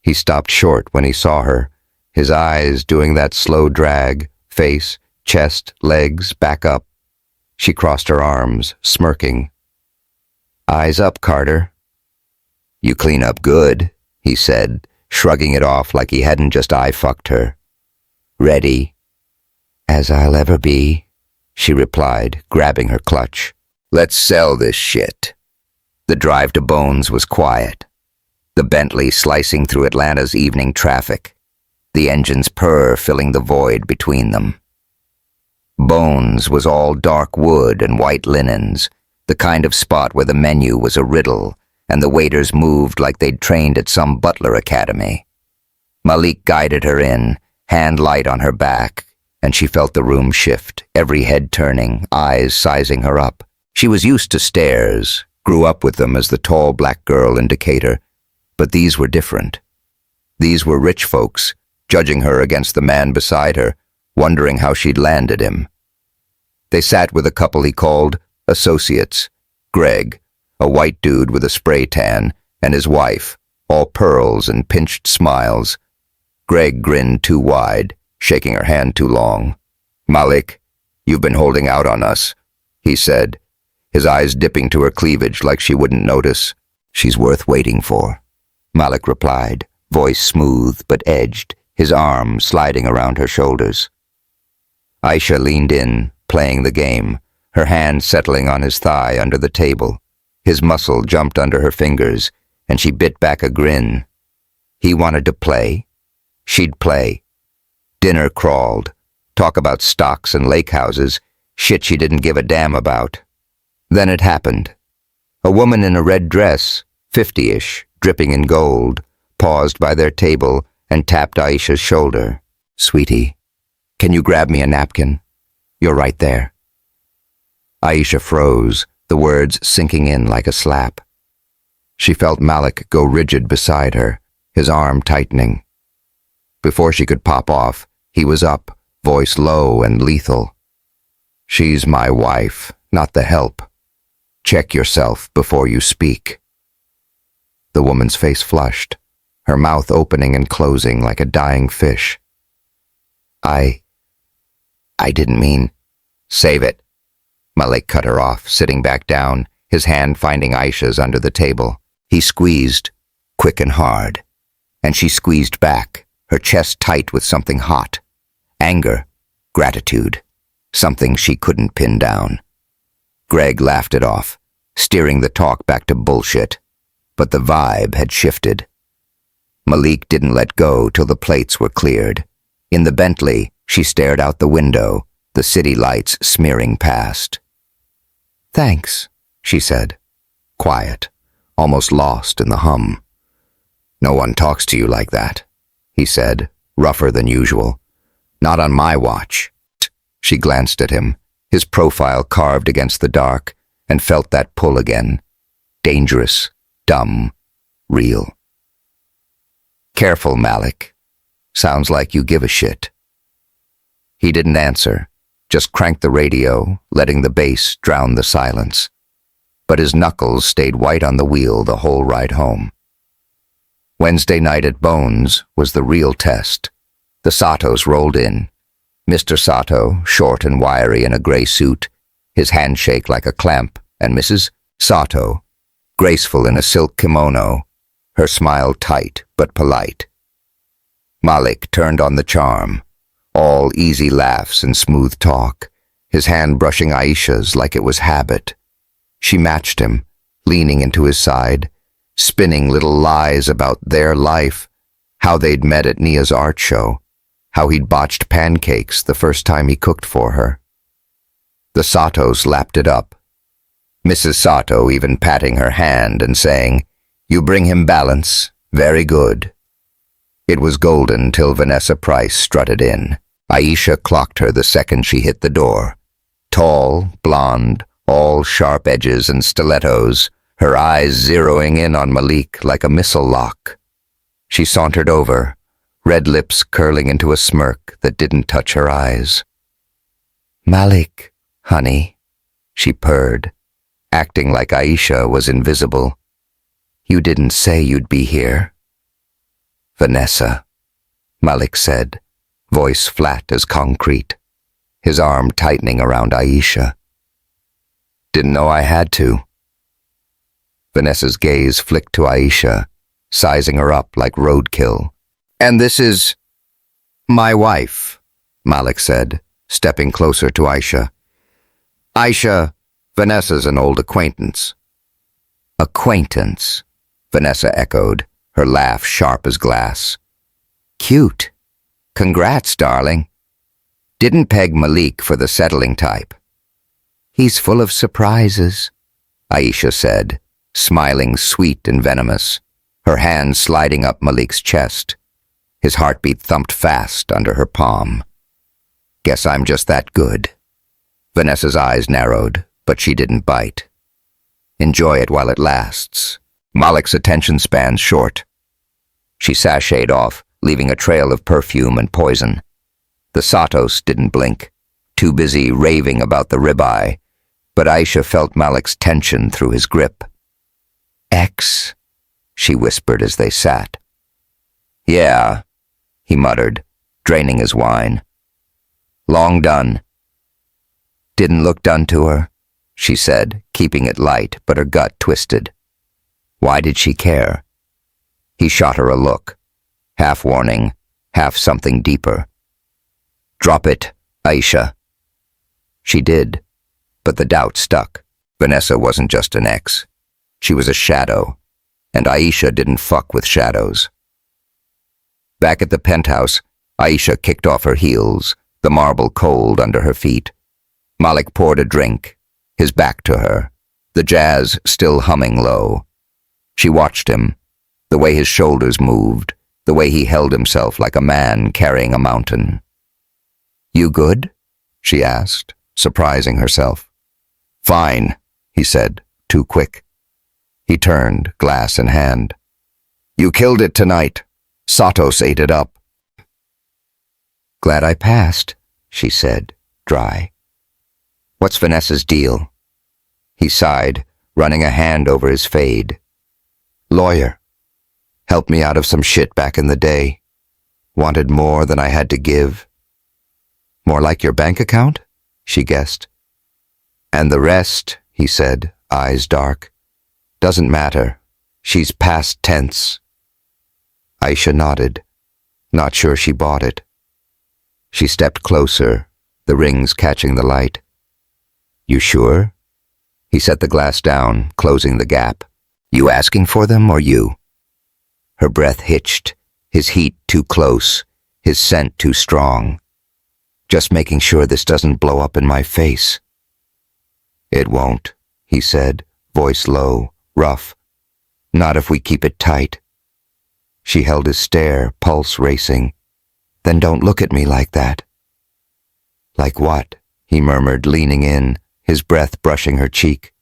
He stopped short when he saw her, his eyes doing that slow drag, face, chest, legs, back up. She crossed her arms, smirking. "Eyes up, Carter." "You clean up good," he said, shrugging it off like he hadn't just eye-fucked her. "Ready?" "As I'll ever be," she replied, grabbing her clutch. "Let's sell this shit." The drive to Bones was quiet. The Bentley slicing through Atlanta's evening traffic, the engine's purr filling the void between them. Bones was all dark wood and white linens, the kind of spot where the menu was a riddle and the waiters moved like they'd trained at some butler academy. Malik guided her in, hand light on her back, and she felt the room shift, every head turning, eyes sizing her up. She was used to stares, grew up with them as the tall black girl indicator, but these were different. These were rich folks, judging her against the man beside her, wondering how she'd landed him. They sat with a couple he called associates, Greg, a white dude with a spray tan, and his wife, all pearls and pinched smiles. Greg grinned too wide, shaking her hand too long. "Malik, you've been holding out on us," he said, his eyes dipping to her cleavage like she wouldn't notice. "She's worth waiting for," Malik replied, voice smooth but edged, his arm sliding around her shoulders. Aisha leaned in, playing the game, her hand settling on his thigh under the table. His muscle jumped under her fingers, and she bit back a grin. He wanted to play. She'd play. Dinner crawled. Talk about stocks and lake houses, shit she didn't give a damn about. Then it happened. A woman in a red dress, 50-ish, dripping in gold, paused by their table and tapped Aisha's shoulder. "Sweetie, can you grab me a napkin? You're right there." Aisha froze, the words sinking in like a slap. She felt Malik go rigid beside her, his arm tightening. Before she could pop off, he was up, voice low and lethal. "She's my wife, not the help. Check yourself before you speak." The woman's face flushed, her mouth opening and closing like a dying fish. I didn't mean..." "Save it." Malik cut her off, sitting back down, his hand finding Aisha's under the table. He squeezed, quick and hard, and she squeezed back, her chest tight with something hot. Anger, gratitude, something she couldn't pin down. Greg laughed it off, steering the talk back to bullshit, but the vibe had shifted. Malik didn't let go till the plates were cleared. In the Bentley, she stared out the window, the city lights smearing past. "Thanks," she said, quiet, almost lost in the hum. "No one talks to you like that," he said, rougher than usual. "Not on my watch." She glanced at him, his profile carved against the dark, and felt that pull again. Dangerous, dumb, real. "Careful, Malik. Sounds like you give a shit." He didn't answer, just cranked the radio, letting the bass drown the silence. But his knuckles stayed white on the wheel the whole ride home. Wednesday night at Bones was the real test. The Satos rolled in. Mr. Sato, short and wiry in a gray suit, his handshake like a clamp, and Mrs. Sato, graceful in a silk kimono, her smile tight but polite. Malik turned on the charm, all easy laughs and smooth talk, his hand brushing Aisha's like it was habit. She matched him, leaning into his side, spinning little lies about their life, how they'd met at Nia's art show, how he'd botched pancakes the first time he cooked for her. The Satos lapped it up, Mrs. Sato even patting her hand and saying, "You bring him balance, very good." It was golden till Vanessa Price strutted in. Aisha clocked her the second she hit the door. Tall, blonde, all sharp edges and stilettos, her eyes zeroing in on Malik like a missile lock. She sauntered over, red lips curling into a smirk that didn't touch her eyes. "Malik, honey," she purred, acting like Aisha was invisible. "You didn't say you'd be here." "Vanessa," Malik said, voice flat as concrete, his arm tightening around Aisha. "Didn't know I had to." Vanessa's gaze flicked to Aisha, sizing her up like roadkill. "And this is my wife," Malik said, stepping closer to Aisha. "Aisha, Vanessa's an old acquaintance." "Acquaintance," Vanessa echoed, her laugh sharp as glass. "Cute. Congrats, darling. Didn't peg Malik for the settling type." "He's full of surprises," Aisha said, smiling sweet and venomous, her hand sliding up Malik's chest. His heartbeat thumped fast under her palm. "Guess I'm just that good." Vanessa's eyes narrowed, but she didn't bite. "Enjoy it while it lasts." Malik's attention span short. She sashayed off, leaving a trail of perfume and poison. The Satos didn't blink, too busy raving about the ribeye, but Aisha felt Malik's tension through his grip. "Ex," she whispered as they sat. "Yeah," he muttered, draining his wine. "Long done." "Didn't look done to her," she said, keeping it light, but her gut twisted. Why did she care? He shot her a look, half warning, half something deeper. "Drop it, Aisha." She did, but the doubt stuck. Vanessa wasn't just an ex. She was a shadow, and Aisha didn't fuck with shadows. Back at the penthouse, Aisha kicked off her heels, the marble cold under her feet. Malik poured a drink, his back to her, the jazz still humming low. She watched him, the way his shoulders moved, the way he held himself like a man carrying a mountain. "You good?" she asked, surprising herself. "Fine," he said, too quick. He turned, glass in hand. "You killed it tonight. Satos ate it up." "Glad I passed," she said, dry. "What's Vanessa's deal?" He sighed, running a hand over his fade. "Lawyer. Helped me out of some shit back in the day. Wanted more than I had to give." "More like your bank account?" she guessed. "And the rest," he said, eyes dark. "Doesn't matter. She's past tense." Aisha nodded, not sure she bought it. She stepped closer, the rings catching the light. "You sure?" He set the glass down, closing the gap. "You asking for them, or you?" Her breath hitched, his heat too close, his scent too strong. "Just making sure this doesn't blow up in my face." "It won't," he said, voice low, rough. "Not if we keep it tight." She held his stare, pulse racing. "Then don't look at me like that." "Like what?" he murmured, leaning in, his breath brushing her cheek.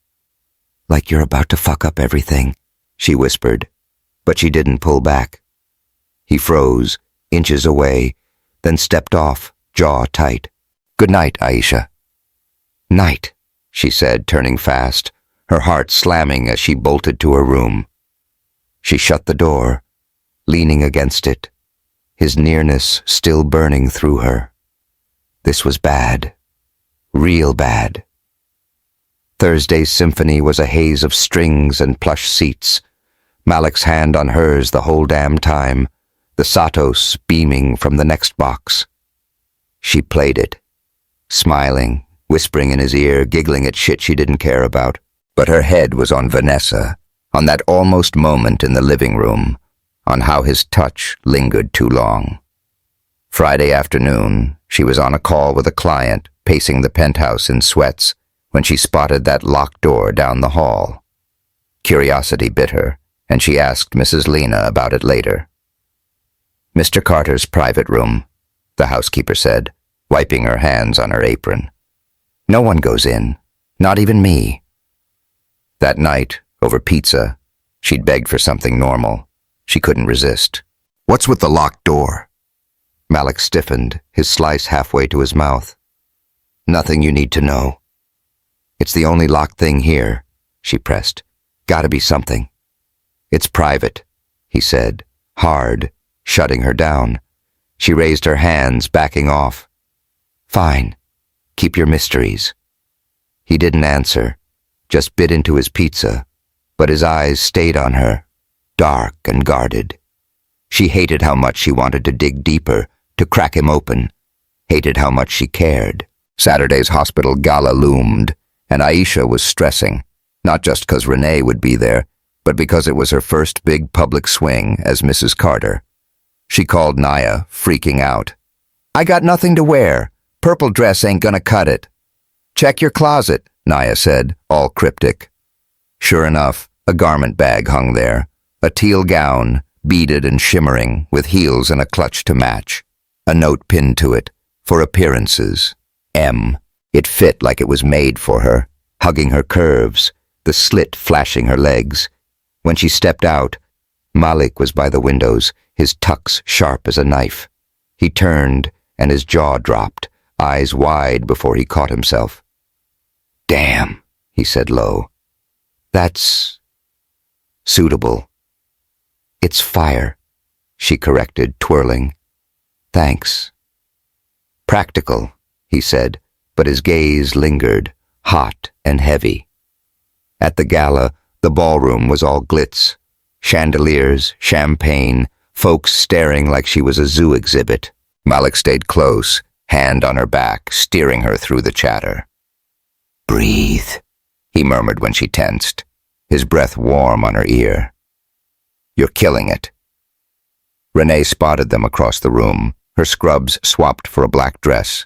Like you're about to fuck up everything, she whispered, but she didn't pull back. He froze, inches away, then stepped off, jaw tight. Good night, Aisha. Night, she said, turning fast, her heart slamming as she bolted to her room. She shut the door, leaning against it, his nearness still burning through her. This was bad. Real bad. Thursday's symphony was a haze of strings and plush seats, Malik's hand on hers the whole damn time, the Satos beaming from the next box. She played it, smiling, whispering in his ear, giggling at shit she didn't care about. But her head was on Vanessa, on that almost moment in the living room, on how his touch lingered too long. Friday afternoon, she was on a call with a client, pacing the penthouse in sweats, when she spotted that locked door down the hall. Curiosity bit her, and she asked Mrs. Lena about it later. Mr. Carter's private room, the housekeeper said, wiping her hands on her apron. No one goes in, not even me. That night, over pizza, she'd begged for something normal. She couldn't resist. What's with the locked door? Malik stiffened, his slice halfway to his mouth. Nothing you need to know. It's the only locked thing here, she pressed. Gotta be something. It's private, he said, hard, shutting her down. She raised her hands, backing off. Fine. Keep your mysteries. He didn't answer, just bit into his pizza, but his eyes stayed on her, dark and guarded. She hated how much she wanted to dig deeper, to crack him open, hated how much she cared. Saturday's hospital gala loomed, and Aisha was stressing, not just because Renee would be there, but because it was her first big public swing as Mrs. Carter. She called Naya, freaking out. I got nothing to wear. Purple dress ain't gonna cut it. Check your closet, Naya said, all cryptic. Sure enough, a garment bag hung there, a teal gown, beaded and shimmering, with heels and a clutch to match. A note pinned to it, for appearances. M. It fit like it was made for her, hugging her curves, the slit flashing her legs. When she stepped out, Malik was by the windows, his tucks sharp as a knife. He turned, and his jaw dropped, eyes wide before he caught himself. Damn, he said low. That's suitable. It's fire, she corrected, twirling. Thanks. Practical, he said, but his gaze lingered, hot and heavy. At the gala, the ballroom was all glitz. Chandeliers, champagne, folks staring like she was a zoo exhibit. Malik stayed close, hand on her back, steering her through the chatter. Breathe, he murmured when she tensed, his breath warm on her ear. You're killing it. Renee spotted them across the room, her scrubs swapped for a black dress.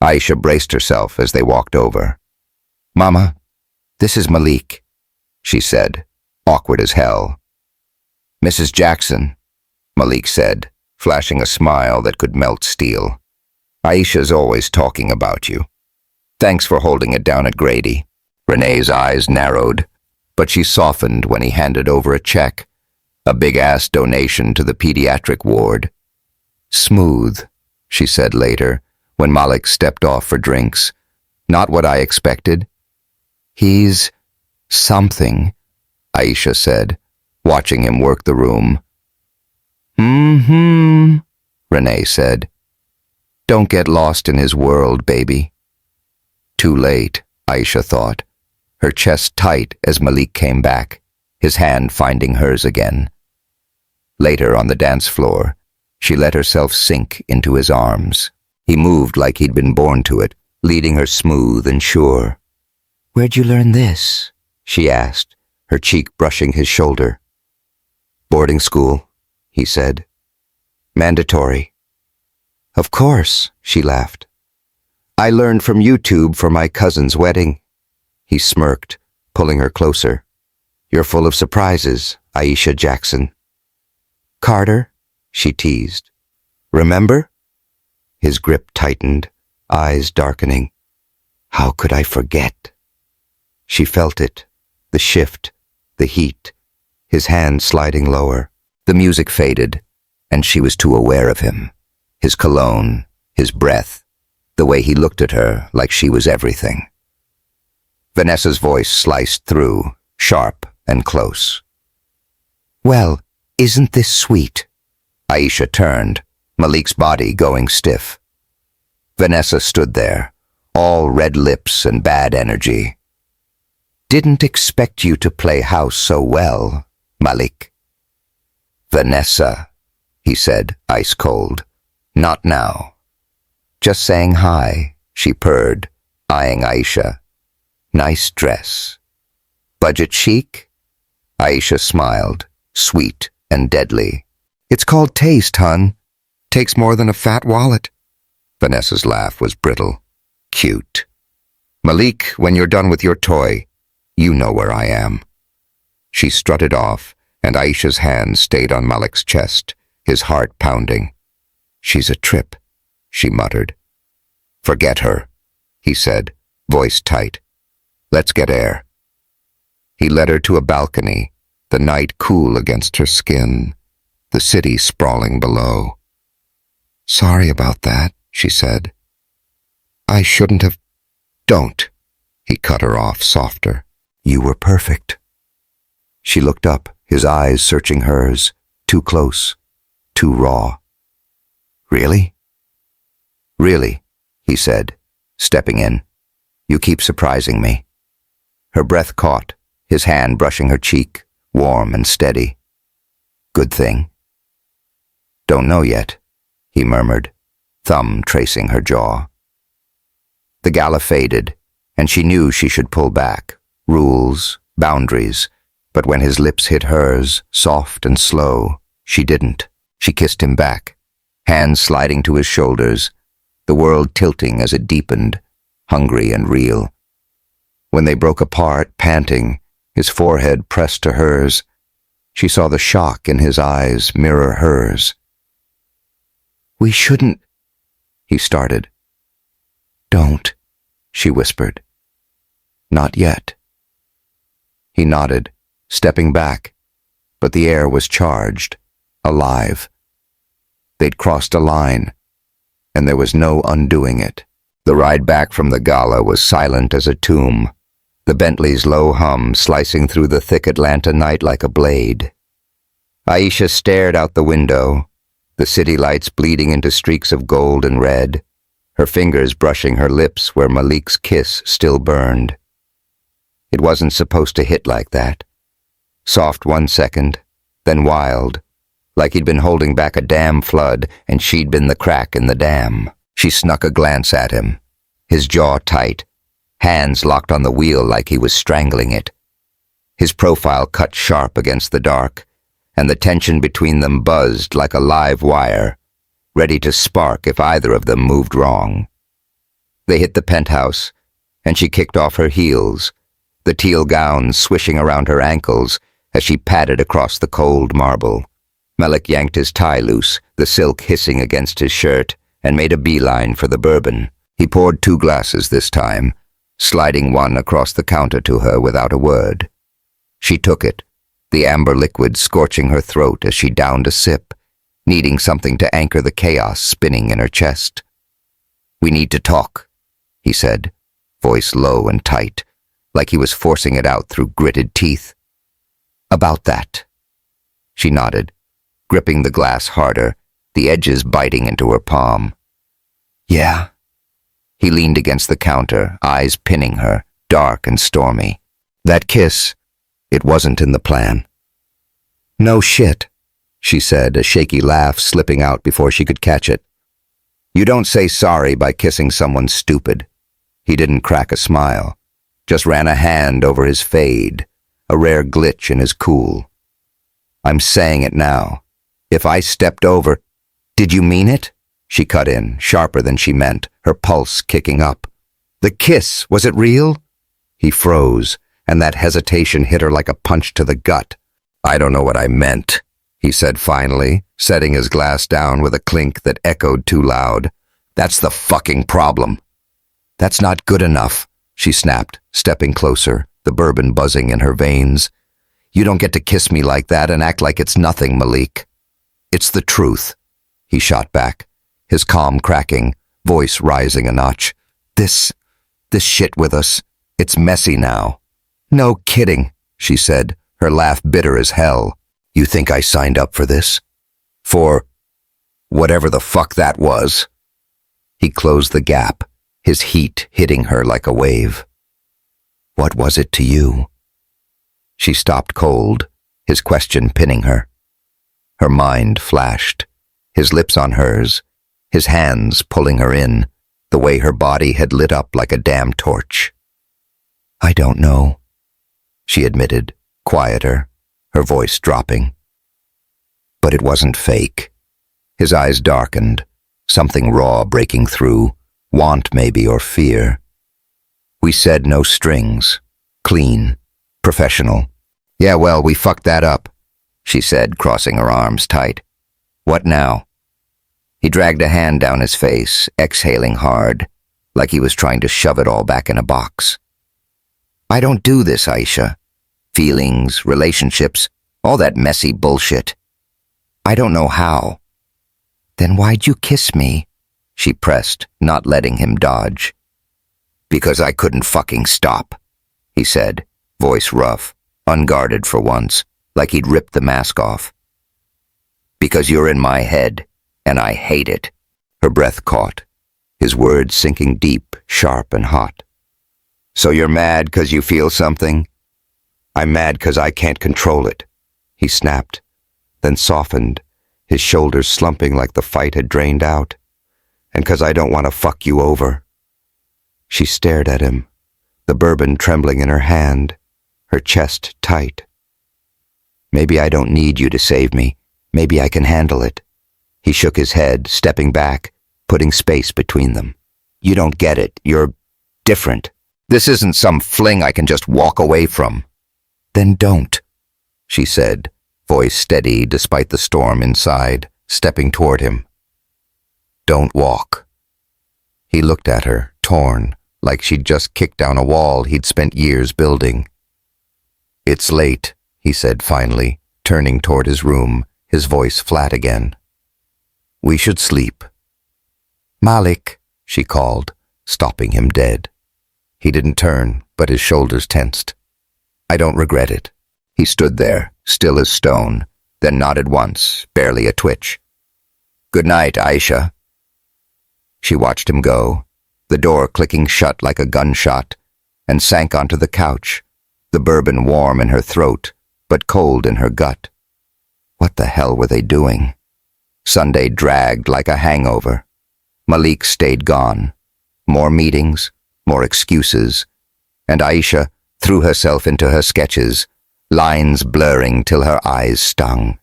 Aisha braced herself as they walked over. Mama, this is Malik, she said, awkward as hell. Mrs. Jackson, Malik said, flashing a smile that could melt steel. Aisha's always talking about you. Thanks for holding it down at Grady. Renee's eyes narrowed, but she softened when he handed over a check, a big-ass donation to the pediatric ward. Smooth, she said later, when Malik stepped off for drinks. Not what I expected. He's something, Aisha said, watching him work the room. Renee said. Don't get lost in his world, baby. Too late, Aisha thought, her chest tight as Malik came back, his hand finding hers again. Later on the dance floor, she let herself sink into his arms. He moved like he'd been born to it, leading her smooth and sure. Where'd you learn this? She asked, her cheek brushing his shoulder. Boarding school, he said. Mandatory. Of course, she laughed. I learned from YouTube for my cousin's wedding. He smirked, pulling her closer. You're full of surprises, Aisha Jackson. Carter, she teased. Remember? His grip tightened, eyes darkening. How could I forget? She felt it, the shift, the heat, his hand sliding lower. The music faded, and she was too aware of him. His cologne, his breath, the way he looked at her like she was everything. Vanessa's voice sliced through, sharp and close. "Well, isn't this sweet?" Aisha turned, Malik's body going stiff. Vanessa stood there, all red lips and bad energy. "Didn't expect you to play house so well, Malik." "Vanessa," he said, ice cold. "Not now." "Just saying hi," she purred, eyeing Aisha. "Nice dress." "Budget chic?" Aisha smiled, sweet and deadly. "It's called taste, hun. Takes more than a fat wallet." Vanessa's laugh was brittle. "Cute. Malik, when you're done with your toy, you know where I am." She strutted off, and Aisha's hand stayed on Malik's chest, his heart pounding. "She's a trip," she muttered. "Forget her," he said, voice tight. "Let's get air." He led her to a balcony, the night cool against her skin, the city sprawling below. "Sorry about that," she said. "I shouldn't have—" "Don't," he cut her off softer. "You were perfect." She looked up, his eyes searching hers, too close, too raw. "Really?" "Really," he said, stepping in. "You keep surprising me." Her breath caught, his hand brushing her cheek, warm and steady. "Good thing?" "Don't know yet," he murmured, thumb tracing her jaw. The gala faded, and she knew she should pull back. Rules, boundaries, but when his lips hit hers, soft and slow, she didn't. She kissed him back, hands sliding to his shoulders, the world tilting as it deepened, hungry and real. When they broke apart, panting, his forehead pressed to hers, she saw the shock in his eyes mirror hers. "We shouldn't," he started. "Don't," she whispered. "Not yet." He nodded, stepping back, but the air was charged, alive. They'd crossed a line, and there was no undoing it. The ride back from the gala was silent as a tomb, the Bentley's low hum slicing through the thick Atlanta night like a blade. Aisha stared out the window, the city lights bleeding into streaks of gold and red, her fingers brushing her lips where Malik's kiss still burned. It wasn't supposed to hit like that. Soft 1 second, then wild, like he'd been holding back a dam flood and she'd been the crack in the dam. She snuck a glance at him, his jaw tight, hands locked on the wheel like he was strangling it. His profile cut sharp against the dark, and the tension between them buzzed like a live wire, ready to spark if either of them moved wrong. They hit the penthouse, and she kicked off her heels, the teal gown swishing around her ankles as she padded across the cold marble. Malik yanked his tie loose, the silk hissing against his shirt, and made a beeline for the bourbon. He poured 2 glasses this time, sliding one across the counter to her without a word. She took it, the amber liquid scorching her throat as she downed a sip, needing something to anchor the chaos spinning in her chest. "We need to talk," he said, voice low and tight, like he was forcing it out through gritted teeth. "About that." She nodded, gripping the glass harder, the edges biting into her palm. "Yeah." He leaned against the counter, eyes pinning her, dark and stormy. "That kiss, it wasn't in the plan." "No shit," she said, a shaky laugh slipping out before she could catch it. "You don't say sorry by kissing someone stupid." He didn't crack a smile, just ran a hand over his fade, a rare glitch in his cool. "I'm saying it now. If I stepped over—" "Did you mean it?" She cut in, sharper than she meant, her pulse kicking up. "The kiss, was it real?" He froze, and that hesitation hit her like a punch to the gut. "I don't know what I meant," he said finally, setting his glass down with a clink that echoed too loud. "That's the fucking problem." That's not good enough, she snapped, stepping closer, the bourbon buzzing in her veins. You don't get to kiss me like that and act like it's nothing, Malik. It's the truth, he shot back, his calm cracking, voice rising a notch. This shit with us, it's messy now. No kidding, she said, her laugh bitter as hell. You think I signed up for this? For whatever the fuck that was. He closed the gap, his heat hitting her like a wave. What was it to you? She stopped cold, his question pinning her. Her mind flashed, his lips on hers, his hands pulling her in, the way her body had lit up like a damn torch. I don't know, she admitted, quieter, her voice dropping. But it wasn't fake. His eyes darkened, something raw breaking through, want maybe or fear. We said no strings, clean, professional. Yeah, well, we fucked that up, she said, crossing her arms tight. What now? He dragged a hand down his face, exhaling hard, like he was trying to shove it all back in a box. I don't do this, Aisha. Feelings, relationships, all that messy bullshit. I don't know how. Then why'd you kiss me? She pressed, not letting him dodge. Because I couldn't fucking stop, he said, voice rough, unguarded for once, like he'd ripped the mask off. Because you're in my head, and I hate it. Her breath caught, his words sinking deep, sharp and hot. So you're mad 'cause you feel something? I'm mad 'cause I can't control it, he snapped, then softened, his shoulders slumping like the fight had drained out. And 'cause I don't want to fuck you over. She stared at him, the bourbon trembling in her hand, her chest tight. Maybe I don't need you to save me. Maybe I can handle it. He shook his head, stepping back, putting space between them. You don't get it. You're different. This isn't some fling I can just walk away from. Then don't, she said, voice steady despite the storm inside, stepping toward him. Don't walk. He looked at her, torn, like she'd just kicked down a wall he'd spent years building. It's late, he said finally, turning toward his room, his voice flat again. We should sleep. Malik, she called, stopping him dead. He didn't turn, but his shoulders tensed. I don't regret it. He stood there, still as stone, then nodded once, barely a twitch. Good night, Aisha. She watched him go, the door clicking shut like a gunshot, and sank onto the couch, the bourbon warm in her throat, but cold in her gut. What the hell were they doing? Sunday dragged like a hangover. Malik stayed gone. More meetings, more excuses, and Aisha threw herself into her sketches, lines blurring till her eyes stung.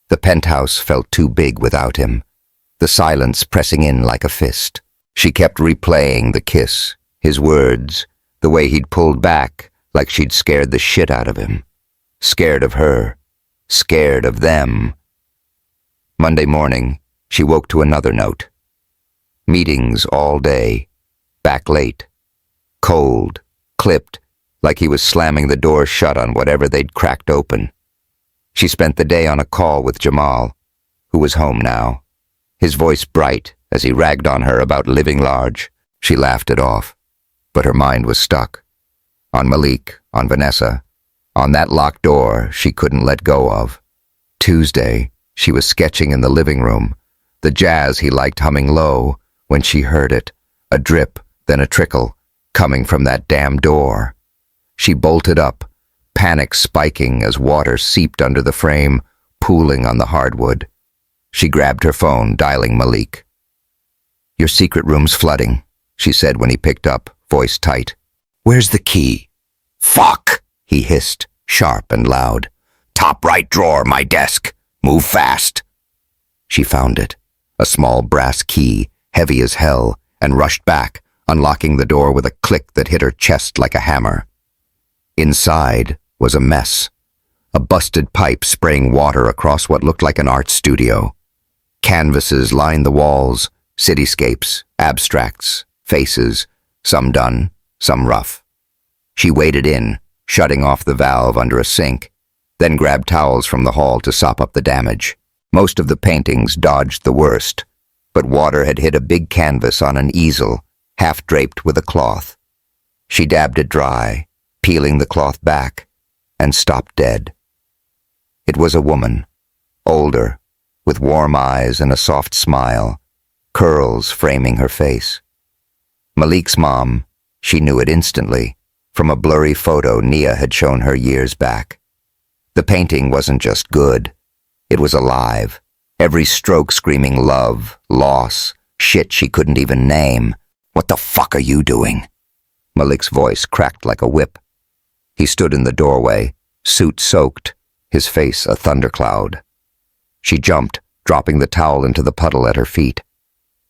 The penthouse felt too big without him, the silence pressing in like a fist. She kept replaying the kiss, his words, the way he'd pulled back like she'd scared the shit out of him. Scared of her, scared of them. Monday morning, she woke to another note. Meetings all day, back late, cold, clipped, like he was slamming the door shut on whatever they'd cracked open. She spent the day on a call with Jamal, who was home now, his voice bright as he ragged on her about living large. She laughed it off, but her mind was stuck. On Malik, on Vanessa, on that locked door she couldn't let go of. Tuesday, she was sketching in the living room, the jazz he liked humming low, when she heard it, a drip, then a trickle, coming from that damn door. She bolted up, panic spiking as water seeped under the frame, pooling on the hardwood. She grabbed her phone, dialing Malik. Your secret room's flooding, she said when he picked up, voice tight. Where's the key? Fuck, he hissed, sharp and loud. Top right drawer, my desk. Move fast. She found it, a small brass key, heavy as hell, and rushed back, unlocking the door with a click that hit her chest like a hammer. Inside was a mess, a busted pipe spraying water across what looked like an art studio. Canvases lined the walls, cityscapes, abstracts, faces, some done, some rough. She waded in, shutting off the valve under a sink, then grabbed towels from the hall to sop up the damage. Most of the paintings dodged the worst, but water had hit a big canvas on an easel, half draped with a cloth. She dabbed it dry, peeling the cloth back, and stopped dead. It was a woman, older, with warm eyes and a soft smile, curls framing her face. Malik's mom, she knew it instantly, from a blurry photo Nia had shown her years back. The painting wasn't just good, it was alive, every stroke screaming love, loss, shit she couldn't even name. "What the fuck are you doing?" Malik's voice cracked like a whip. He stood in the doorway, suit soaked, his face a thundercloud. She jumped, dropping the towel into the puddle at her feet.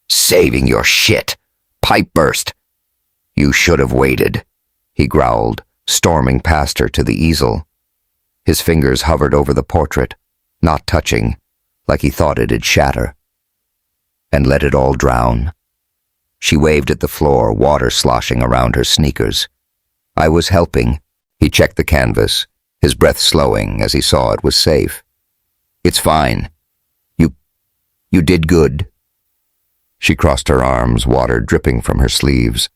"Saving your shit! Pipe burst!" "You should have waited," he growled, storming past her to the easel. His fingers hovered over the portrait, not touching, like he thought it'd shatter. "And let it all drown." She waved at the floor, water sloshing around her sneakers. "I was helping." He checked the canvas, his breath slowing as he saw it was safe. "It's fine. You did good." She crossed her arms, water dripping from her sleeves.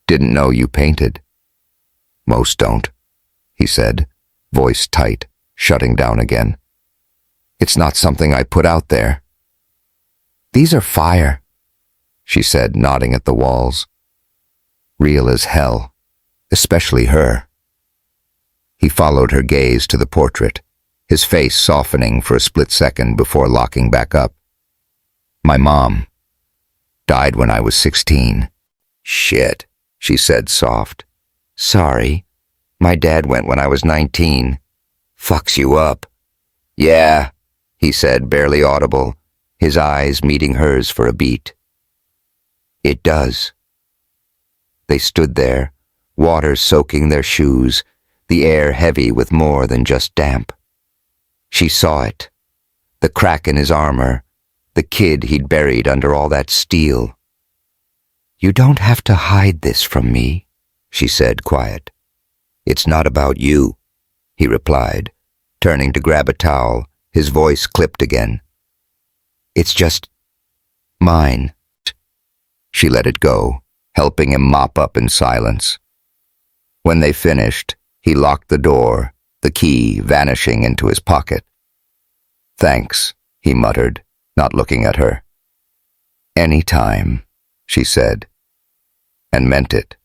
"Didn't know you painted." "Most don't," he said, voice tight, shutting down again. "It's not something I put out there." "These are fire," she said, nodding at the walls. "Real as hell, especially her." He followed her gaze to the portrait, his face softening for a split second before locking back up. "My mom died when I was 16. "Shit," she said, soft. "Sorry. My dad went when I was 19. Fucks you up." "Yeah," he said, barely audible, his eyes meeting hers for a beat. "It does." They stood there, water soaking their shoes, the air heavy with more than just damp. She saw it, the crack in his armor, the kid he'd buried under all that steel. "You don't have to hide this from me," she said, quiet. "It's not about you," he replied, turning to grab a towel, his voice clipped again. "It's just mine." She let it go, helping him mop up in silence. When they finished, he locked the door, the key vanishing into his pocket. "Thanks," he muttered, not looking at her. "Any time," she said, and meant it.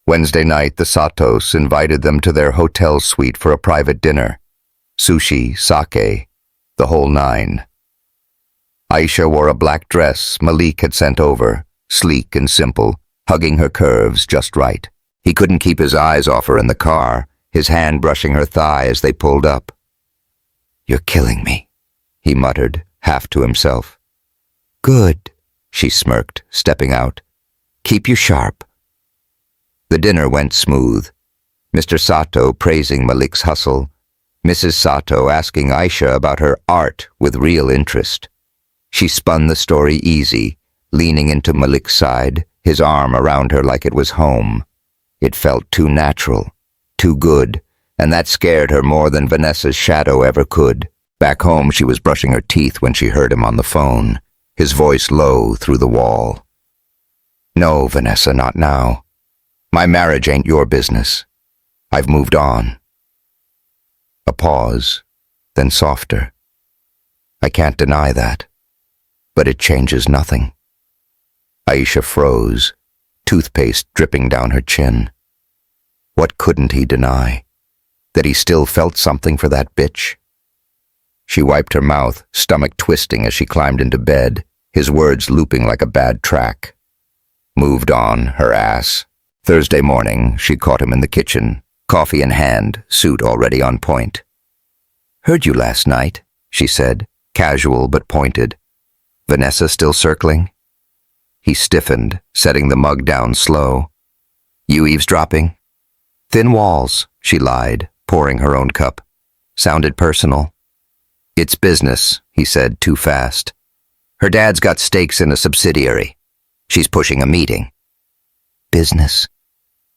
Wednesday night, the Satos invited them to their hotel suite for a private dinner. Sushi, sake, the whole nine. Aisha wore a black dress Malik had sent over, sleek and simple, hugging her curves just right. He couldn't keep his eyes off her in the car, his hand brushing her thigh as they pulled up. "You're killing me," he muttered, half to himself. "Good," she smirked, stepping out. "Keep you sharp." The dinner went smooth. Mr. Sato praising Malik's hustle, Mrs. Sato asking Aisha about her art with real interest. She spun the story easy, leaning into Malik's side, his arm around her like it was home. It felt too natural, too good, and that scared her more than Vanessa's shadow ever could. Back home, she was brushing her teeth when she heard him on the phone, his voice low through the wall. "No, Vanessa, not now. My marriage ain't your business. I've moved on." A pause, then softer. "I can't deny that, but it changes nothing." Aisha froze, toothpaste dripping down her chin. What couldn't he deny? That he still felt something for that bitch? She wiped her mouth, stomach twisting as she climbed into bed, his words looping like a bad track. Moved on, her ass. Thursday morning, she caught him in the kitchen, coffee in hand, suit already on point. "Heard you last night," she said, casual but pointed. "Vanessa still circling?" He stiffened, setting the mug down slow. "You eavesdropping?" "Thin walls," she lied, pouring her own cup. Sounded personal. "It's business," he said too fast. "Her dad's got stakes in a subsidiary. She's pushing a meeting." business,"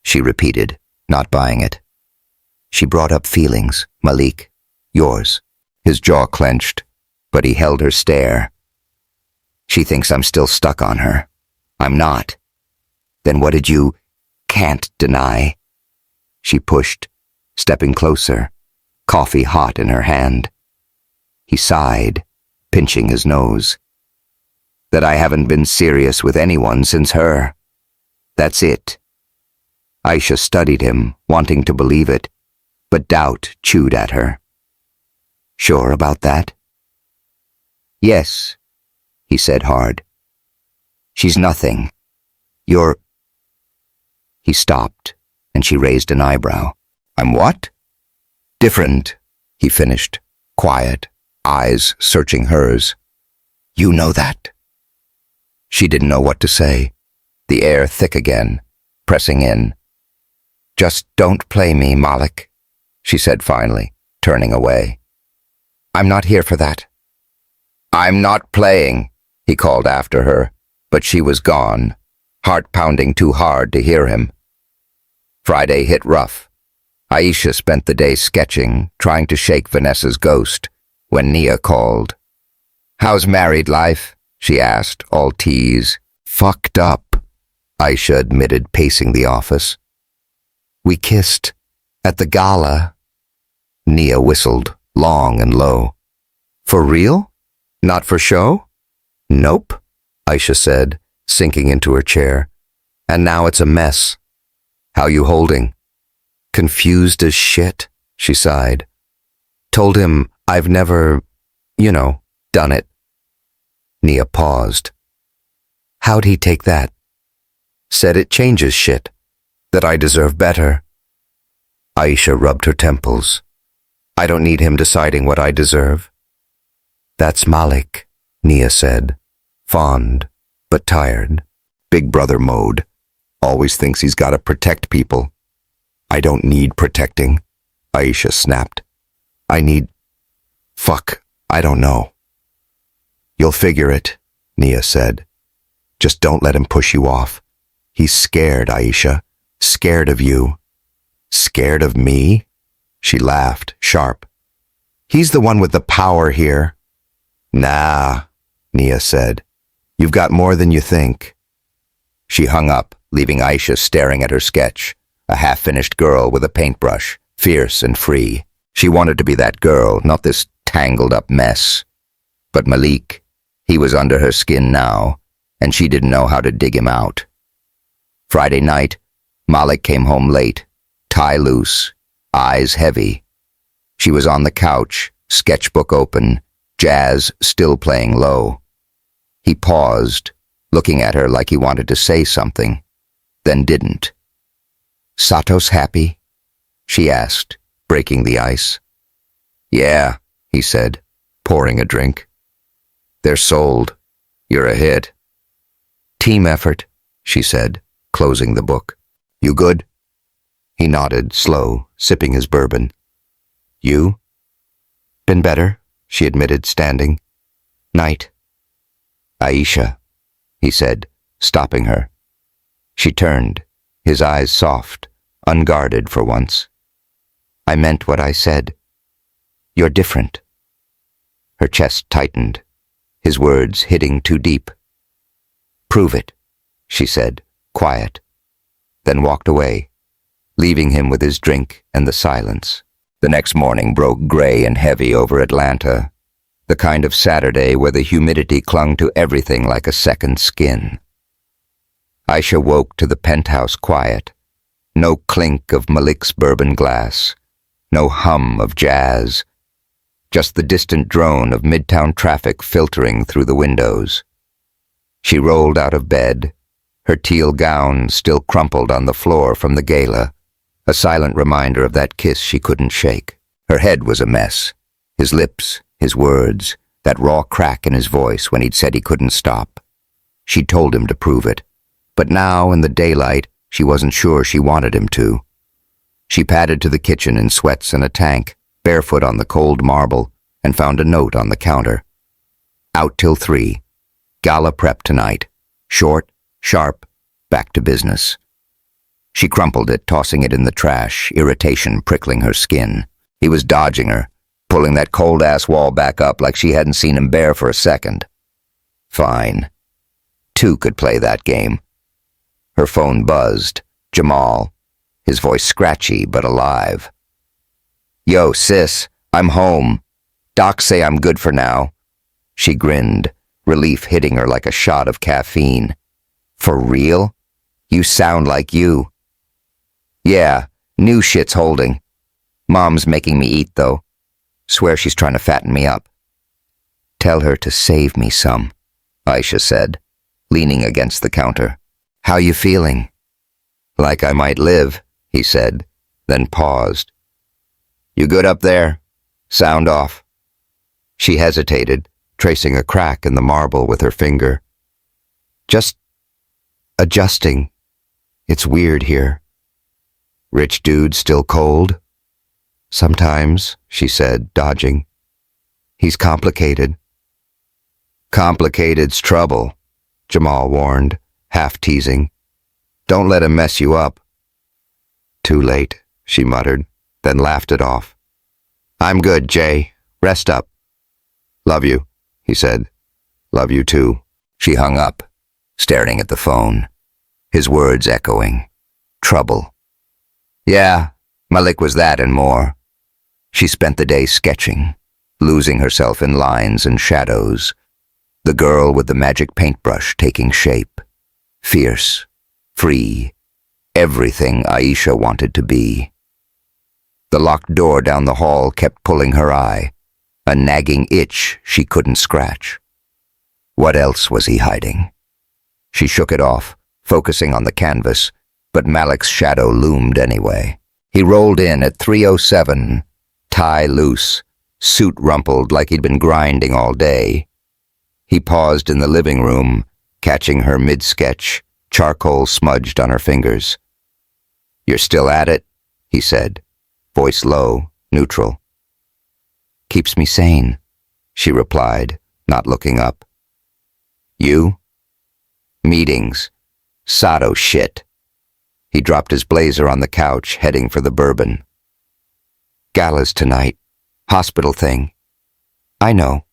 she repeated, not buying it. She brought up feelings. "Malik, yours." His jaw clenched, but he held her stare. "She thinks I'm still stuck on her. I'm not." "Then what did you—" "Can't deny." She pushed, stepping closer, coffee hot in her hand. He sighed, pinching his nose. "That I haven't been serious with anyone since her. That's it." Aisha studied him, wanting to believe it, but doubt chewed at her. "Sure about that?" "Yes," he said hard. "She's nothing. You're—" He stopped, and she raised an eyebrow. "I'm what?" "Different," he finished, quiet, eyes searching hers. "You know that." She didn't know what to say, the air thick again, pressing in. "Just don't play me, Malik," she said finally, turning away. "I'm not here for that." "I'm not playing," he called after her, but she was gone, heart pounding too hard to hear him. Friday hit rough. Aisha spent the day sketching, trying to shake Vanessa's ghost, when Nia called. "How's married life?" she asked, all tease. "Fucked up," Aisha admitted, pacing the office. "We kissed. At the gala." Nia whistled, long and low. "For real? Not for show?" "Nope," Aisha said, sinking into her chair. "And now it's a mess. How you holding?" "Confused as shit," she sighed. "Told him I've never, done it." Nia paused. "How'd he take that?" "Said it changes shit. That I deserve better." Aisha rubbed her temples. "I don't need him deciding what I deserve." "That's Malik," Nia said, fond, but tired. "Big brother mode. Always thinks he's got to protect people." "I don't need protecting," Aisha snapped. "I need... fuck, I don't know." "You'll figure it," Nia said. "Just don't let him push you off. He's scared, Aisha. Scared of you." "Scared of me?" She laughed, sharp. "He's the one with the power here." "Nah," Nia said. "You've got more than you think." She hung up, leaving Aisha staring at her sketch, a half-finished girl with a paintbrush, fierce and free. She wanted to be that girl, not this tangled-up mess. But Malik, he was under her skin now, and she didn't know how to dig him out. Friday night, Malik came home late, tie loose, eyes heavy. She was on the couch, sketchbook open, jazz still playing low. He paused, looking at her like he wanted to say something, then didn't. "Sato's happy?" she asked, breaking the ice. "Yeah," he said, pouring a drink. "They're sold. You're a hit." "Team effort," she said, closing the book. "You good?" He nodded, slow, sipping his bourbon. "You?" "Been better," she admitted, standing. "Night." "Aisha," he said, stopping her. She turned, his eyes soft, unguarded for once. "I meant what I said. You're different." Her chest tightened, his words hitting too deep. "Prove it," she said, quiet, then walked away, leaving him with his drink and the silence. The next morning broke gray and heavy over Atlanta, the kind of Saturday where the humidity clung to everything like a second skin. Aisha woke to the penthouse quiet, no clink of Malik's bourbon glass, no hum of jazz, just the distant drone of midtown traffic filtering through the windows. She rolled out of bed, her teal gown still crumpled on the floor from the gala, a silent reminder of that kiss she couldn't shake. Her head was a mess, his lips, his words, that raw crack in his voice when he'd said he couldn't stop. She'd told him to prove it, but now in the daylight she wasn't sure she wanted him to. She padded to the kitchen in sweats and a tank, barefoot on the cold marble, and found a note on the counter. "Out till 3. Gala prep tonight. Short, sharp, back to business." She crumpled it, tossing it in the trash, irritation prickling her skin. He was dodging her, pulling that cold-ass wall back up like she hadn't seen him bare for a second. Fine. Two could play that game. Her phone buzzed. Jamal, his voice scratchy but alive. "Yo, sis, I'm home. Docs say I'm good for now." She grinned, relief hitting her like a shot of caffeine. "For real? You sound like you." "Yeah, new shit's holding. Mom's making me eat, though. Swear she's trying to fatten me up." "Tell her to save me some," Aisha said, leaning against the counter. "How you feeling?" "Like I might live," he said, then paused. "You good up there? Sound off." She hesitated, tracing a crack in the marble with her finger. "Just adjusting. It's weird here." "Rich dude still cold?" "Sometimes," she said, dodging. "He's complicated." "Complicated's trouble," Jamal warned, half teasing. "Don't let him mess you up." "Too late," she muttered, then laughed it off. "I'm good, Jay. Rest up." "Love you," he said. "Love you too." She hung up, staring at the phone, his words echoing. Trouble. Yeah, Malik was that and more. She spent the day sketching, losing herself in lines and shadows, the girl with the magic paintbrush taking shape, fierce, free, everything Aisha wanted to be. The locked door down the hall kept pulling her eye, a nagging itch she couldn't scratch. What else was he hiding? She shook it off, focusing on the canvas, but Malik's shadow loomed anyway. He rolled in at 3:07, tie loose, suit rumpled like he'd been grinding all day. He paused in the living room, catching her mid-sketch, charcoal smudged on her fingers. "You're still at it?" he said, voice low, neutral. "Keeps me sane," she replied, not looking up. "You?" "Meetings. Sado shit." He dropped his blazer on the couch, heading for the bourbon. "Gala's tonight. Hospital thing." "I know,"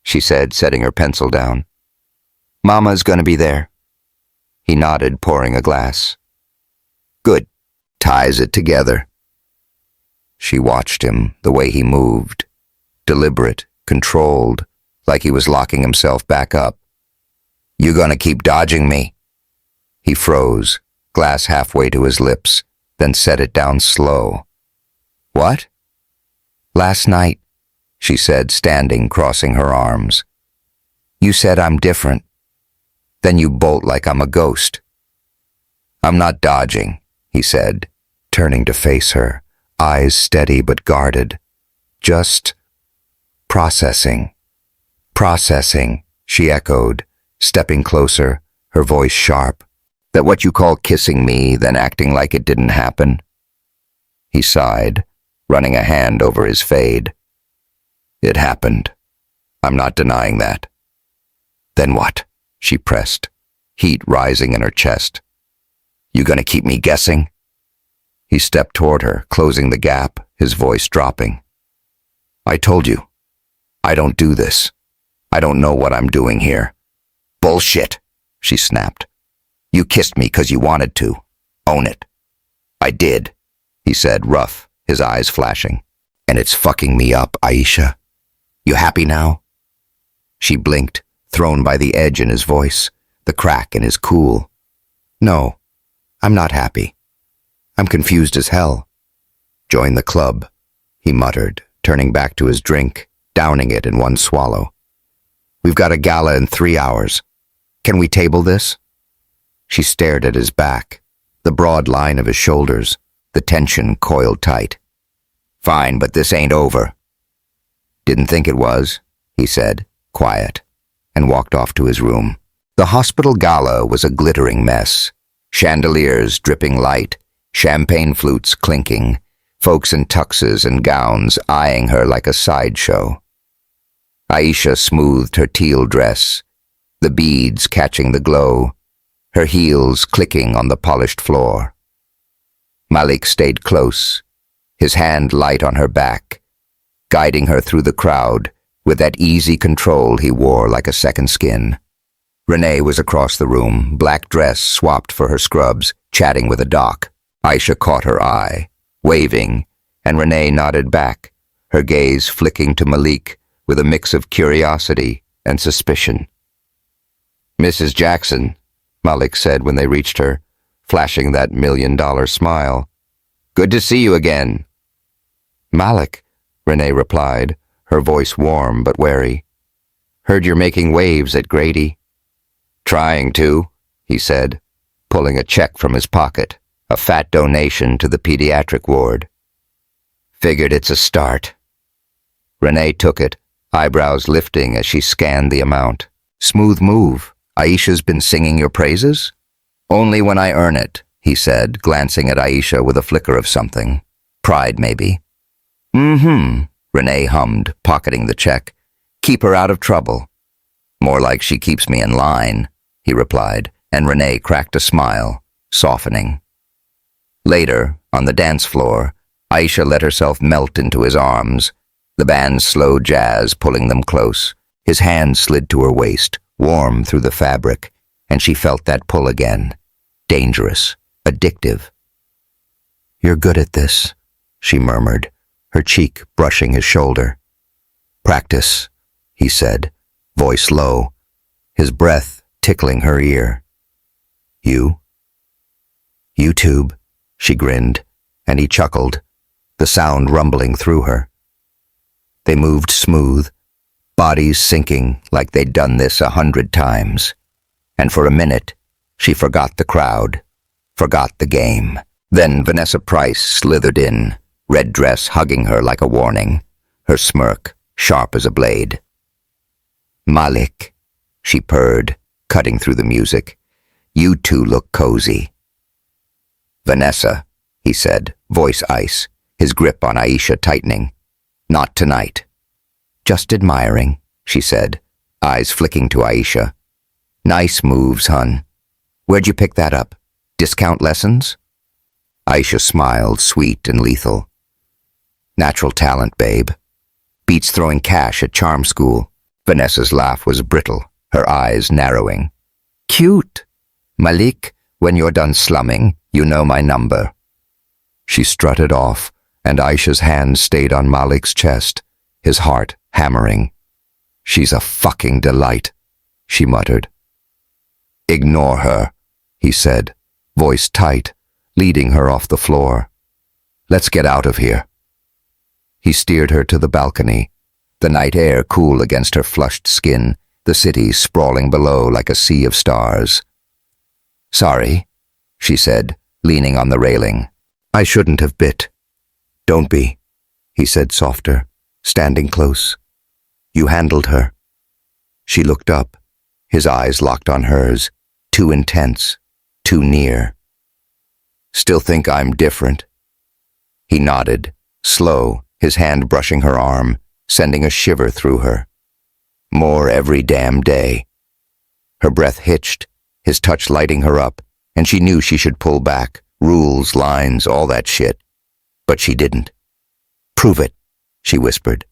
she said, setting her pencil down. "Mama's gonna be there." He nodded, pouring a glass. "Good. Ties it together." She watched him, the way he moved. Deliberate, controlled, like he was locking himself back up. "You gonna keep dodging me?" He froze, glass halfway to his lips, then set it down slow. "What?" "Last night," she said, standing, crossing her arms. "You said I'm different. Then you bolt like I'm a ghost." "I'm not dodging," he said, turning to face her, eyes steady but guarded. "Just processing." "Processing," she echoed, stepping closer, her voice sharp. "That what you call kissing me, then acting like it didn't happen?" He sighed, running a hand over his fade. "It happened. I'm not denying that." "Then what?" she pressed, heat rising in her chest. "You gonna keep me guessing?" He stepped toward her, closing the gap, his voice dropping. "I told you. I don't do this. I don't know what I'm doing here." "Bullshit," she snapped. "You kissed me 'cause you wanted to. Own it." "I did," he said, rough, his eyes flashing. "And it's fucking me up, Aisha. You happy now?" She blinked, thrown by the edge in his voice, the crack in his cool. "No, I'm not happy. I'm confused as hell." "Join the club," he muttered, turning back to his drink, downing it in one swallow. "We've got a gala in 3 hours. Can we table this?" She stared at his back, the broad line of his shoulders, the tension coiled tight. "Fine, but this ain't over." "Didn't think it was," he said, quiet, and walked off to his room. The hospital gala was a glittering mess. Chandeliers dripping light, champagne flutes clinking, folks in tuxes and gowns eyeing her like a sideshow. Aisha smoothed her teal dress, the beads catching the glow, her heels clicking on the polished floor. Malik stayed close, his hand light on her back, guiding her through the crowd with that easy control he wore like a second skin. Renee was across the room, black dress swapped for her scrubs, chatting with a doc. Aisha caught her eye, waving, and Renee nodded back, her gaze flicking to Malik with a mix of curiosity and suspicion. "Mrs. Jackson," Malik said when they reached her, flashing that $1,000,000 smile. "Good to see you again." "Malik," Renee replied, her voice warm but wary. "Heard you're making waves at Grady." "Trying to," he said, pulling a check from his pocket, a fat donation to the pediatric ward. "Figured it's a start." Renee took it, eyebrows lifting as she scanned the amount. "Smooth move. Aisha's been singing your praises?" "Only when I earn it," he said, glancing at Aisha with a flicker of something. "Pride, maybe." "Mm-hmm," Renee hummed, pocketing the check. "Keep her out of trouble." "More like she keeps me in line," he replied, and Renee cracked a smile, softening. Later, on the dance floor, Aisha let herself melt into his arms, the band's slow jazz pulling them close. His hand slid to her waist, warm through the fabric, and she felt that pull again. Dangerous, addictive. "You're good at this," she murmured, her cheek brushing his shoulder. "Practice," he said, voice low, his breath tickling her ear. "You?" "YouTube," she grinned, and he chuckled, the sound rumbling through her. They moved smooth, bodies sinking like they'd done this 100 times. And for a minute, she forgot the crowd, forgot the game. Then Vanessa Price slithered in, red dress hugging her like a warning, her smirk sharp as a blade. "Malik," she purred, cutting through the music. "You two look cozy." "Vanessa," he said, voice ice, his grip on Aisha tightening. "Not tonight." "Just admiring," she said, eyes flicking to Aisha. "Nice moves, hun. Where'd you pick that up? Discount lessons?" Aisha smiled, sweet and lethal. "Natural talent, babe. Beats throwing cash at charm school." Vanessa's laugh was brittle, her eyes narrowing. "Cute. Malik, when you're done slumming, you know my number." She strutted off, and Aisha's hand stayed on Malik's chest, his heart hammering. "She's a fucking delight," she muttered. "Ignore her," he said, voice tight, leading her off the floor. "Let's get out of here." He steered her to the balcony, the night air cool against her flushed skin, the city sprawling below like a sea of stars. "Sorry," she said, leaning on the railing. "I shouldn't have bit." "Don't be," he said softer, standing close. "You handled her." She looked up, his eyes locked on hers, too intense, too near. "Still think I'm different?" He nodded, slow, his hand brushing her arm, sending a shiver through her. "More every damn day." Her breath hitched, his touch lighting her up, and she knew she should pull back, rules, lines, all that shit. But she didn't. "Prove it," she whispered,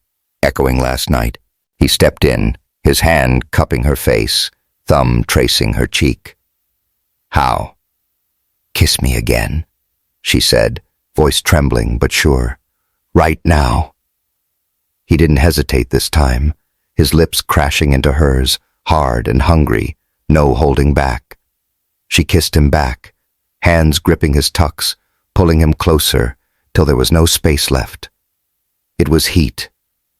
echoing last night. He stepped in, his hand cupping her face, thumb tracing her cheek. "How?" "Kiss me again," she said, voice trembling but sure. "Right now." He didn't hesitate this time, his lips crashing into hers, hard and hungry, no holding back. She kissed him back, hands gripping his tucks, pulling him closer till there was no space left. It was heat,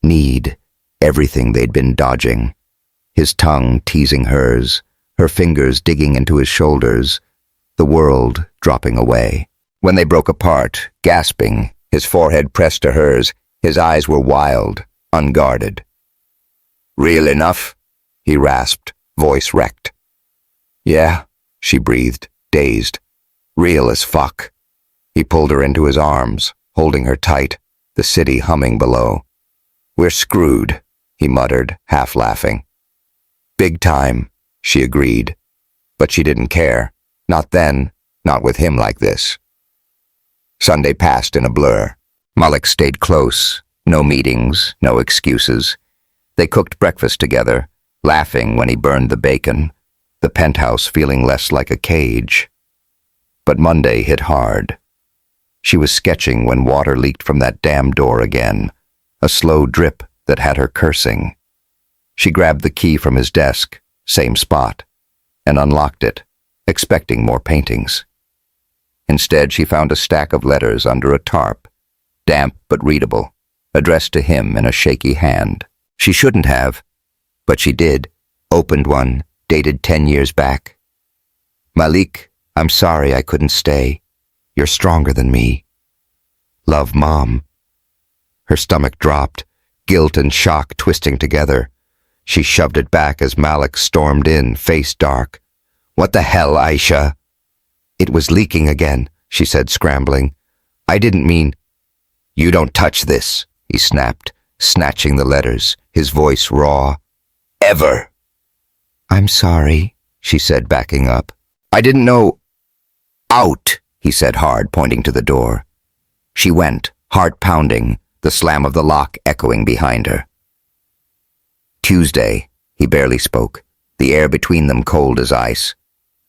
need, everything they'd been dodging. His tongue teasing hers, her fingers digging into his shoulders, the world dropping away. When they broke apart, gasping, his forehead pressed to hers, his eyes were wild, unguarded. "Real enough?" he rasped, voice wrecked. "Yeah," she breathed, dazed. "Real as fuck." He pulled her into his arms, holding her tight, the city humming below. "We're screwed," he muttered, half laughing. "Big time," she agreed. But she didn't care. Not then, not with him like this. Sunday passed in a blur. Malik stayed close. No meetings, no excuses. They cooked breakfast together, laughing when he burned the bacon, the penthouse feeling less like a cage. But Monday hit hard. She was sketching when water leaked from that damn door again, a slow drip that had her cursing. She grabbed the key from his desk, same spot, and unlocked it, expecting more paintings. Instead, she found a stack of letters under a tarp, damp but readable, addressed to him in a shaky hand. She shouldn't have, but she did, opened one, dated 10 years back. Malik, I'm sorry I couldn't stay. You're stronger than me. Love, Mom. Her stomach dropped, guilt and shock twisting together. She shoved it back as Malik stormed in, face dark. What the hell, Aisha? It was leaking again, she said, scrambling. I didn't mean... You don't touch this, he snapped, snatching the letters, his voice raw. Ever. I'm sorry, she said, backing up. I didn't know... Out, he said hard, pointing to the door. She went, heart pounding, the slam of the lock echoing behind her. Tuesday, he barely spoke, the air between them cold as ice.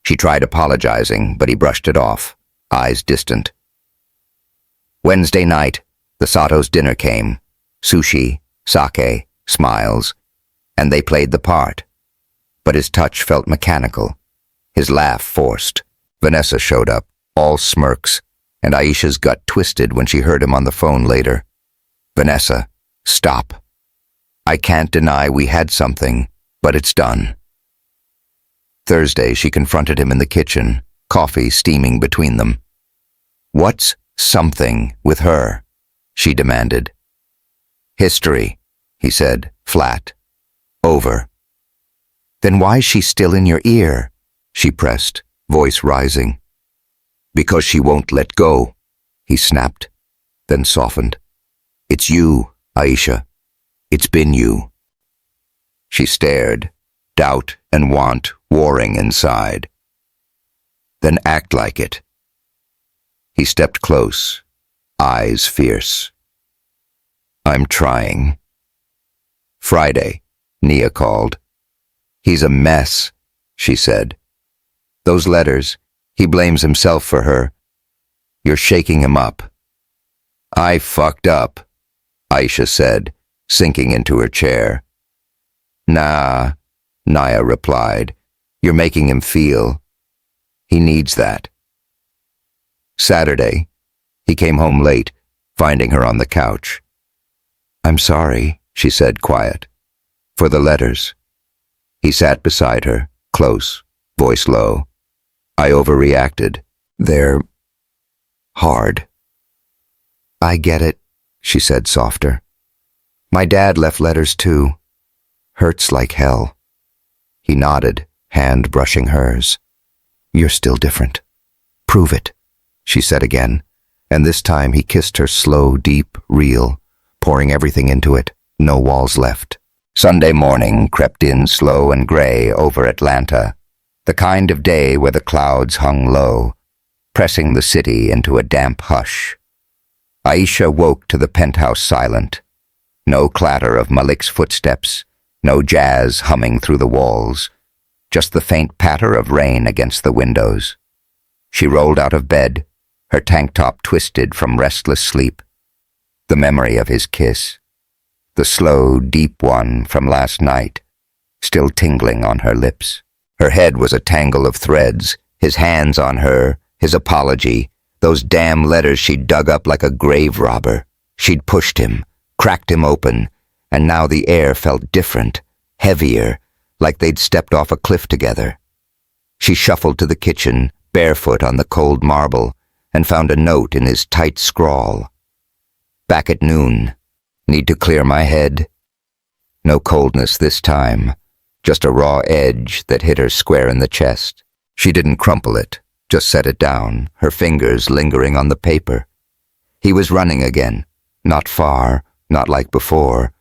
She tried apologizing, but he brushed it off, eyes distant. Wednesday night, the Sato's dinner came. Sushi, sake, smiles, and they played the part. But his touch felt mechanical, his laugh forced. Vanessa showed up, all smirks, and Aisha's gut twisted when she heard him on the phone later. Vanessa, stop. I can't deny we had something, but it's done. Thursday, she confronted him in the kitchen, coffee steaming between them. What's something with her? She demanded. History, he said, flat. Over. Then why's she still in your ear? She pressed, voice rising. Because she won't let go, he snapped, then softened. It's you, Aisha. It's been you. She stared, doubt and want warring inside. Then act like it. He stepped close, eyes fierce. I'm trying. Friday, Nia called. He's a mess, she said. Those letters, he blames himself for her. You're shaking him up. I fucked up, Aisha said, sinking into her chair. Nah, Nia replied. You're making him feel. He needs that. Saturday, he came home late, finding her on the couch. I'm sorry, she said, quiet. For the letters. He sat beside her, close, voice low. I overreacted. They're hard. I get it, she said, softer. My dad left letters too. Hurts like hell. He nodded, hand brushing hers. You're still different. Prove it, she said again, and this time he kissed her slow, deep, real, pouring everything into it, no walls left. Sunday morning crept in slow and gray over Atlanta, the kind of day where the clouds hung low, pressing the city into a damp hush. Aisha woke to the penthouse silent. No clatter of Malik's footsteps, no jazz humming through the walls, just the faint patter of rain against the windows. She rolled out of bed, her tank top twisted from restless sleep. The memory of his kiss, the slow, deep one from last night, still tingling on her lips. Her head was a tangle of threads, his hands on her, his apology, those damn letters she'd dug up like a grave robber. She'd pushed him, cracked him open, and now the air felt different, heavier, like they'd stepped off a cliff together. She shuffled to the kitchen, barefoot on the cold marble, and found a note in his tight scrawl. Back at noon. Need to clear my head. No coldness this time, just a raw edge that hit her square in the chest. She didn't crumple it, just set it down, her fingers lingering on the paper. He was running again, not far, not like before,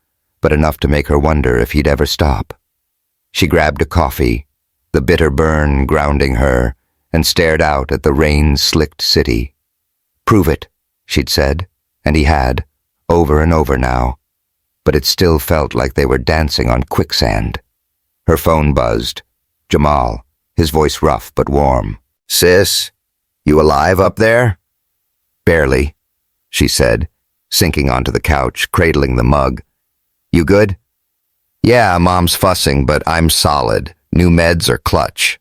but enough to make her wonder if he'd ever stop. She grabbed a coffee, the bitter burn grounding her, and stared out at the rain-slicked city. Prove it, she'd said, and he had, over and over now, but it still felt like they were dancing on quicksand. Her phone buzzed. Jamal, his voice rough but warm. Sis, you alive up there? Barely, she said, sinking onto the couch, cradling the mug. You good? Yeah, Mom's fussing, but I'm solid. New meds are clutch.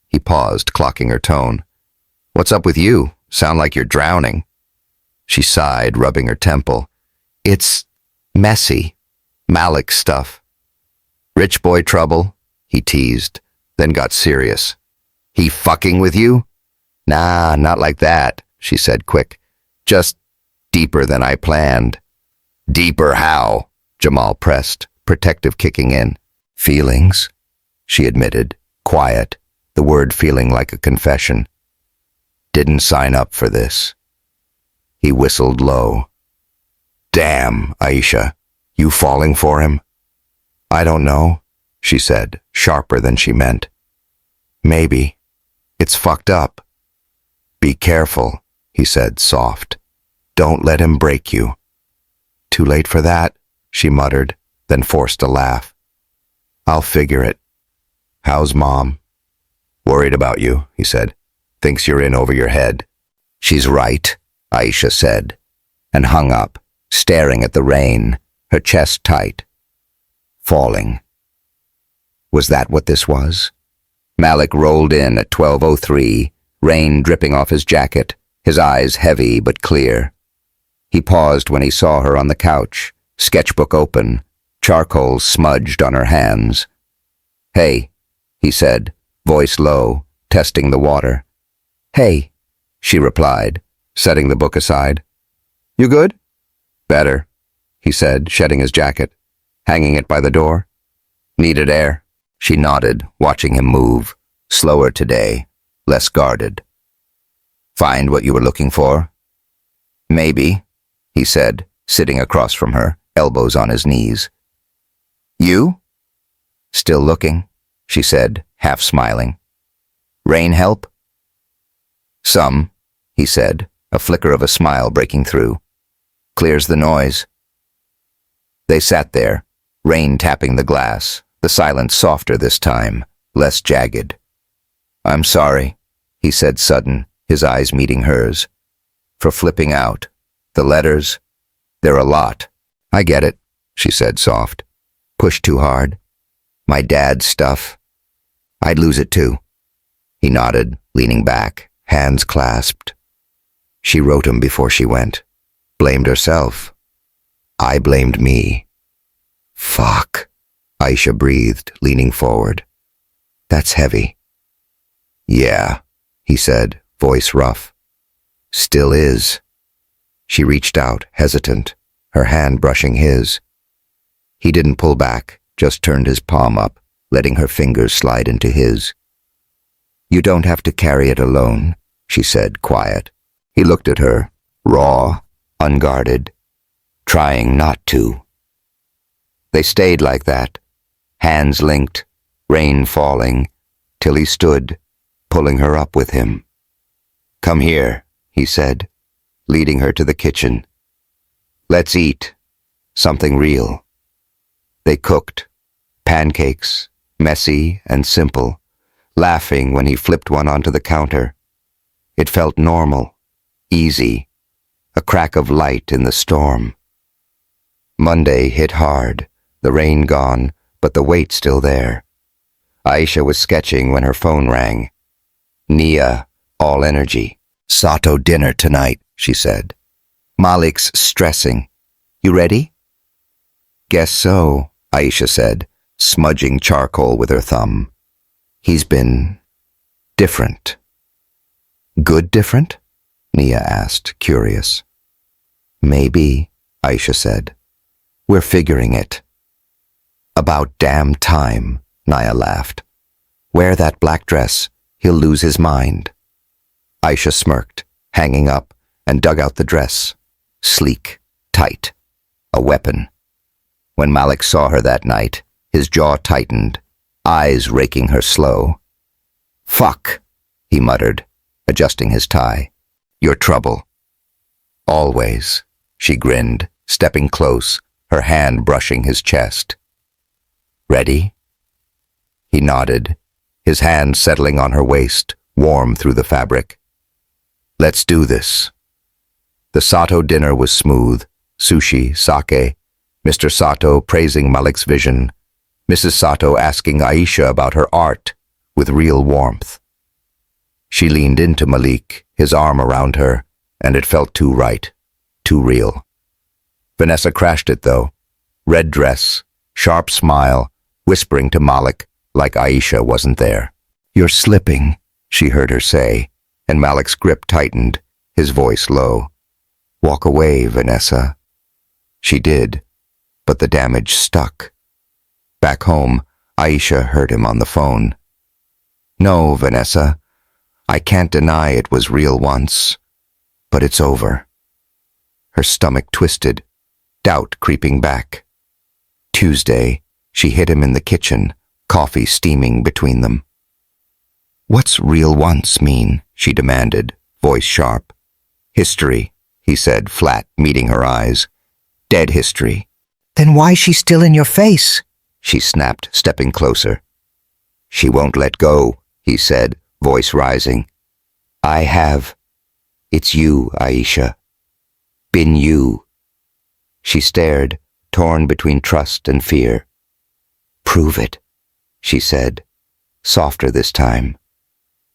He paused, clocking her tone. What's up with you? Sound like you're drowning. She sighed, rubbing her temple. It's messy. Malik stuff. Rich boy trouble, he teased, then got serious. He fucking with you? Nah, not like that, she said quick. Just deeper than I planned. Deeper how? Jamal pressed, protective kicking in. Feelings, she admitted, quiet, the word feeling like a confession. Didn't sign up for this. He whistled low. Damn, Aisha, you falling for him? I don't know, she said, sharper than she meant. Maybe. It's fucked up. Be careful, he said, soft. Don't let him break you. Too late for that, she muttered, then forced a laugh. I'll figure it. How's Mom? Worried about you, he said. Thinks you're in over your head. She's right, Aisha said, and hung up, staring at the rain, her chest tight. Falling. Was that what this was? Malik rolled in at 12:03, rain dripping off his jacket, his eyes heavy but clear. He paused when he saw her on the couch, sketchbook open, charcoal smudged on her hands. Hey, he said, voice low, testing the water. Hey, she replied, setting the book aside. You good? Better, he said, shedding his jacket, hanging it by the door. Needed air. She nodded, watching him move, slower today, less guarded. Find what you were looking for? Maybe, he said, sitting across from her, elbows on his knees. You? Still looking, she said, half smiling. Rain help? Some, he said, a flicker of a smile breaking through. Clears the noise. They sat there, rain tapping the glass, the silence softer this time, less jagged. I'm sorry, he said sudden, his eyes meeting hers. For flipping out. The letters, they're a lot. I get it, she said soft. Pushed too hard. My dad's stuff. I'd lose it too. He nodded, leaning back, hands clasped. She wrote him before she went. Blamed herself. I blamed me. Fuck, Aisha breathed, leaning forward. That's heavy. Yeah, he said, voice rough. Still is. She reached out, hesitant, her hand brushing his. He didn't pull back, just turned his palm up, letting her fingers slide into his. You don't have to carry it alone, she said, quiet. He looked at her, raw, unguarded, trying not to. They stayed like that, hands linked, rain falling, till he stood, pulling her up with him. Come here, he said, leading her to the kitchen. Let's eat. Something real. They cooked. Pancakes, messy and simple, laughing when he flipped one onto the counter. It felt normal, easy, a crack of light in the storm. Monday hit hard, the rain gone, but the weight still there. Aisha was sketching when her phone rang. Nia, all energy. Sato dinner tonight, she said. Malik's stressing. You ready? Guess so, Aisha said, smudging charcoal with her thumb. He's been different. Good different? Nia asked, curious. Maybe, Aisha said. We're figuring it. About damn time, Nia laughed. Wear that black dress, he'll lose his mind. Aisha smirked, hanging up, and dug out the dress. Sleek, tight, a weapon. When Malik saw her that night, his jaw tightened, eyes raking her slow. Fuck, he muttered, adjusting his tie. Your trouble. Always, she grinned, stepping close, her hand brushing his chest. Ready? He nodded, his hand settling on her waist, warm through the fabric. Let's do this. The Sato dinner was smooth, sushi, sake, Mr. Sato praising Malik's vision, Mrs. Sato asking Aisha about her art with real warmth. She leaned into Malik, his arm around her, and it felt too right, too real. Vanessa crashed it, though. Red dress, sharp smile, whispering to Malik like Aisha wasn't there. You're slipping, she heard her say, and Malik's grip tightened, his voice low. Walk away, Vanessa. She did, but the damage stuck. Back home, Aisha heard him on the phone. No, Vanessa, I can't deny it was real once, but it's over. Her stomach twisted, doubt creeping back. Tuesday, she hit him in the kitchen, coffee steaming between them. What's real once mean? She demanded, voice sharp. History, he said, flat, meeting her eyes. Dead history. Then why's she still in your face? She snapped, stepping closer. She won't let go, he said, voice rising. I have. It's you, Aisha. Been you. She stared, torn between trust and fear. Prove it, she said, softer this time.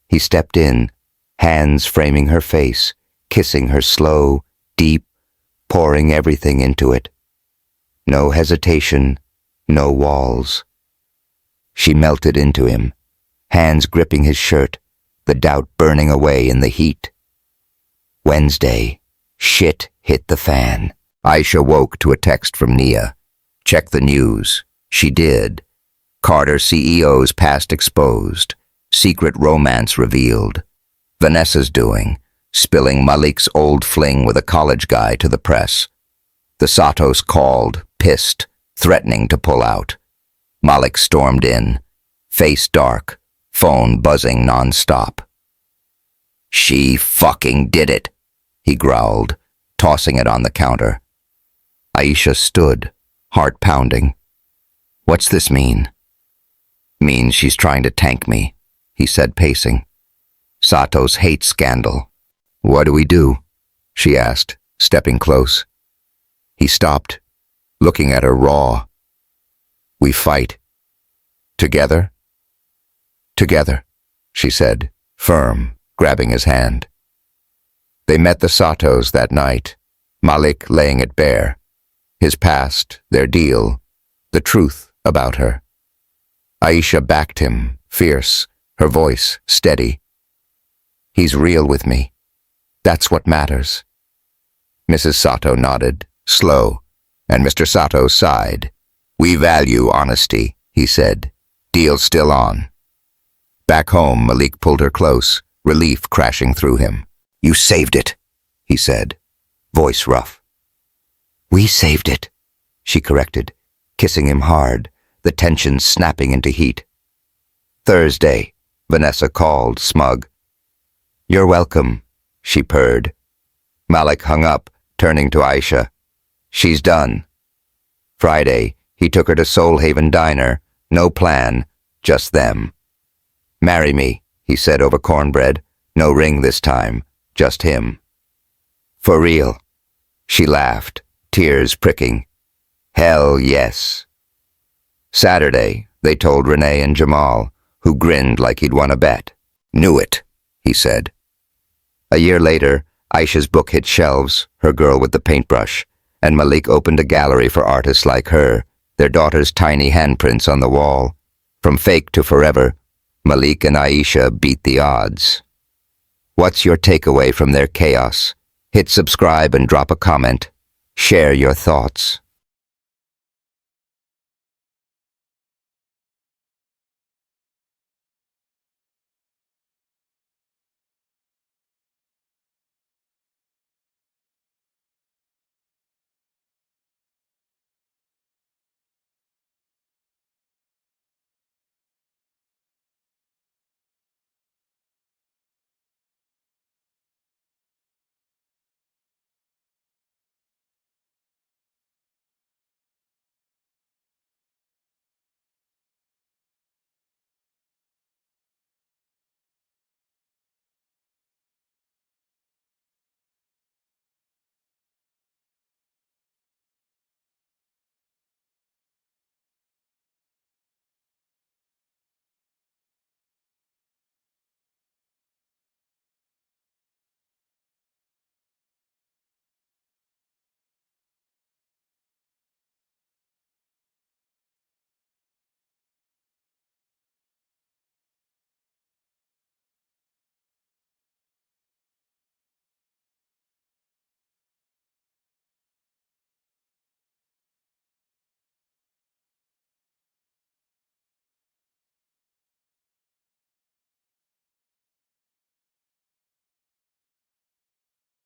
He stepped in, hands framing her face, kissing her slow, deep, pouring everything into it. No hesitation, no walls. She melted into him, hands gripping his shirt, the doubt burning away in the heat. Wednesday, shit hit the fan. Aisha woke to a text from Nia. Check the news. She did. Carter CEO's past exposed. Secret romance revealed. Vanessa's doing, spilling Malik's old fling with a college guy to the press. The Satos called, pissed, threatening to pull out. Malik stormed in, face dark, phone buzzing non-stop. She fucking did it, he growled, tossing it on the counter. Aisha stood, heart pounding. What's this mean? Means she's trying to tank me, he said, pacing. Sato's hate scandal. What do we do? She asked, stepping close. He stopped, looking at her raw. We fight. Together? Together, she said, firm, grabbing his hand. They met the Satos that night, Malik laying it bare. His past, their deal, the truth about her. Aisha backed him, fierce, her voice steady. He's real with me. That's what matters. Mrs. Sato nodded, slow, and Mr. Sato sighed. We value honesty, he said. Deal still on. Back home, Malik pulled her close, relief crashing through him. You saved it, he said, voice rough. We saved it, she corrected, kissing him hard, the tension snapping into heat. Thursday, Vanessa called, smug. You're welcome, she purred. Malik hung up, turning to Aisha. She's done. Friday, he took her to Soul Haven Diner, no plan, just them. Marry me, he said over cornbread, no ring this time, just him. For real. She laughed, tears pricking. Hell yes. Saturday, they told Renee and Jamal, who grinned like he'd won a bet. Knew it, he said. A year later, Aisha's book hit shelves, Her Girl with the Paintbrush, and Malik opened a gallery for artists like her, their daughter's tiny handprints on the wall. From fake to forever, Malik and Aisha beat the odds. What's your takeaway from their chaos? Hit subscribe and drop a comment. Share your thoughts.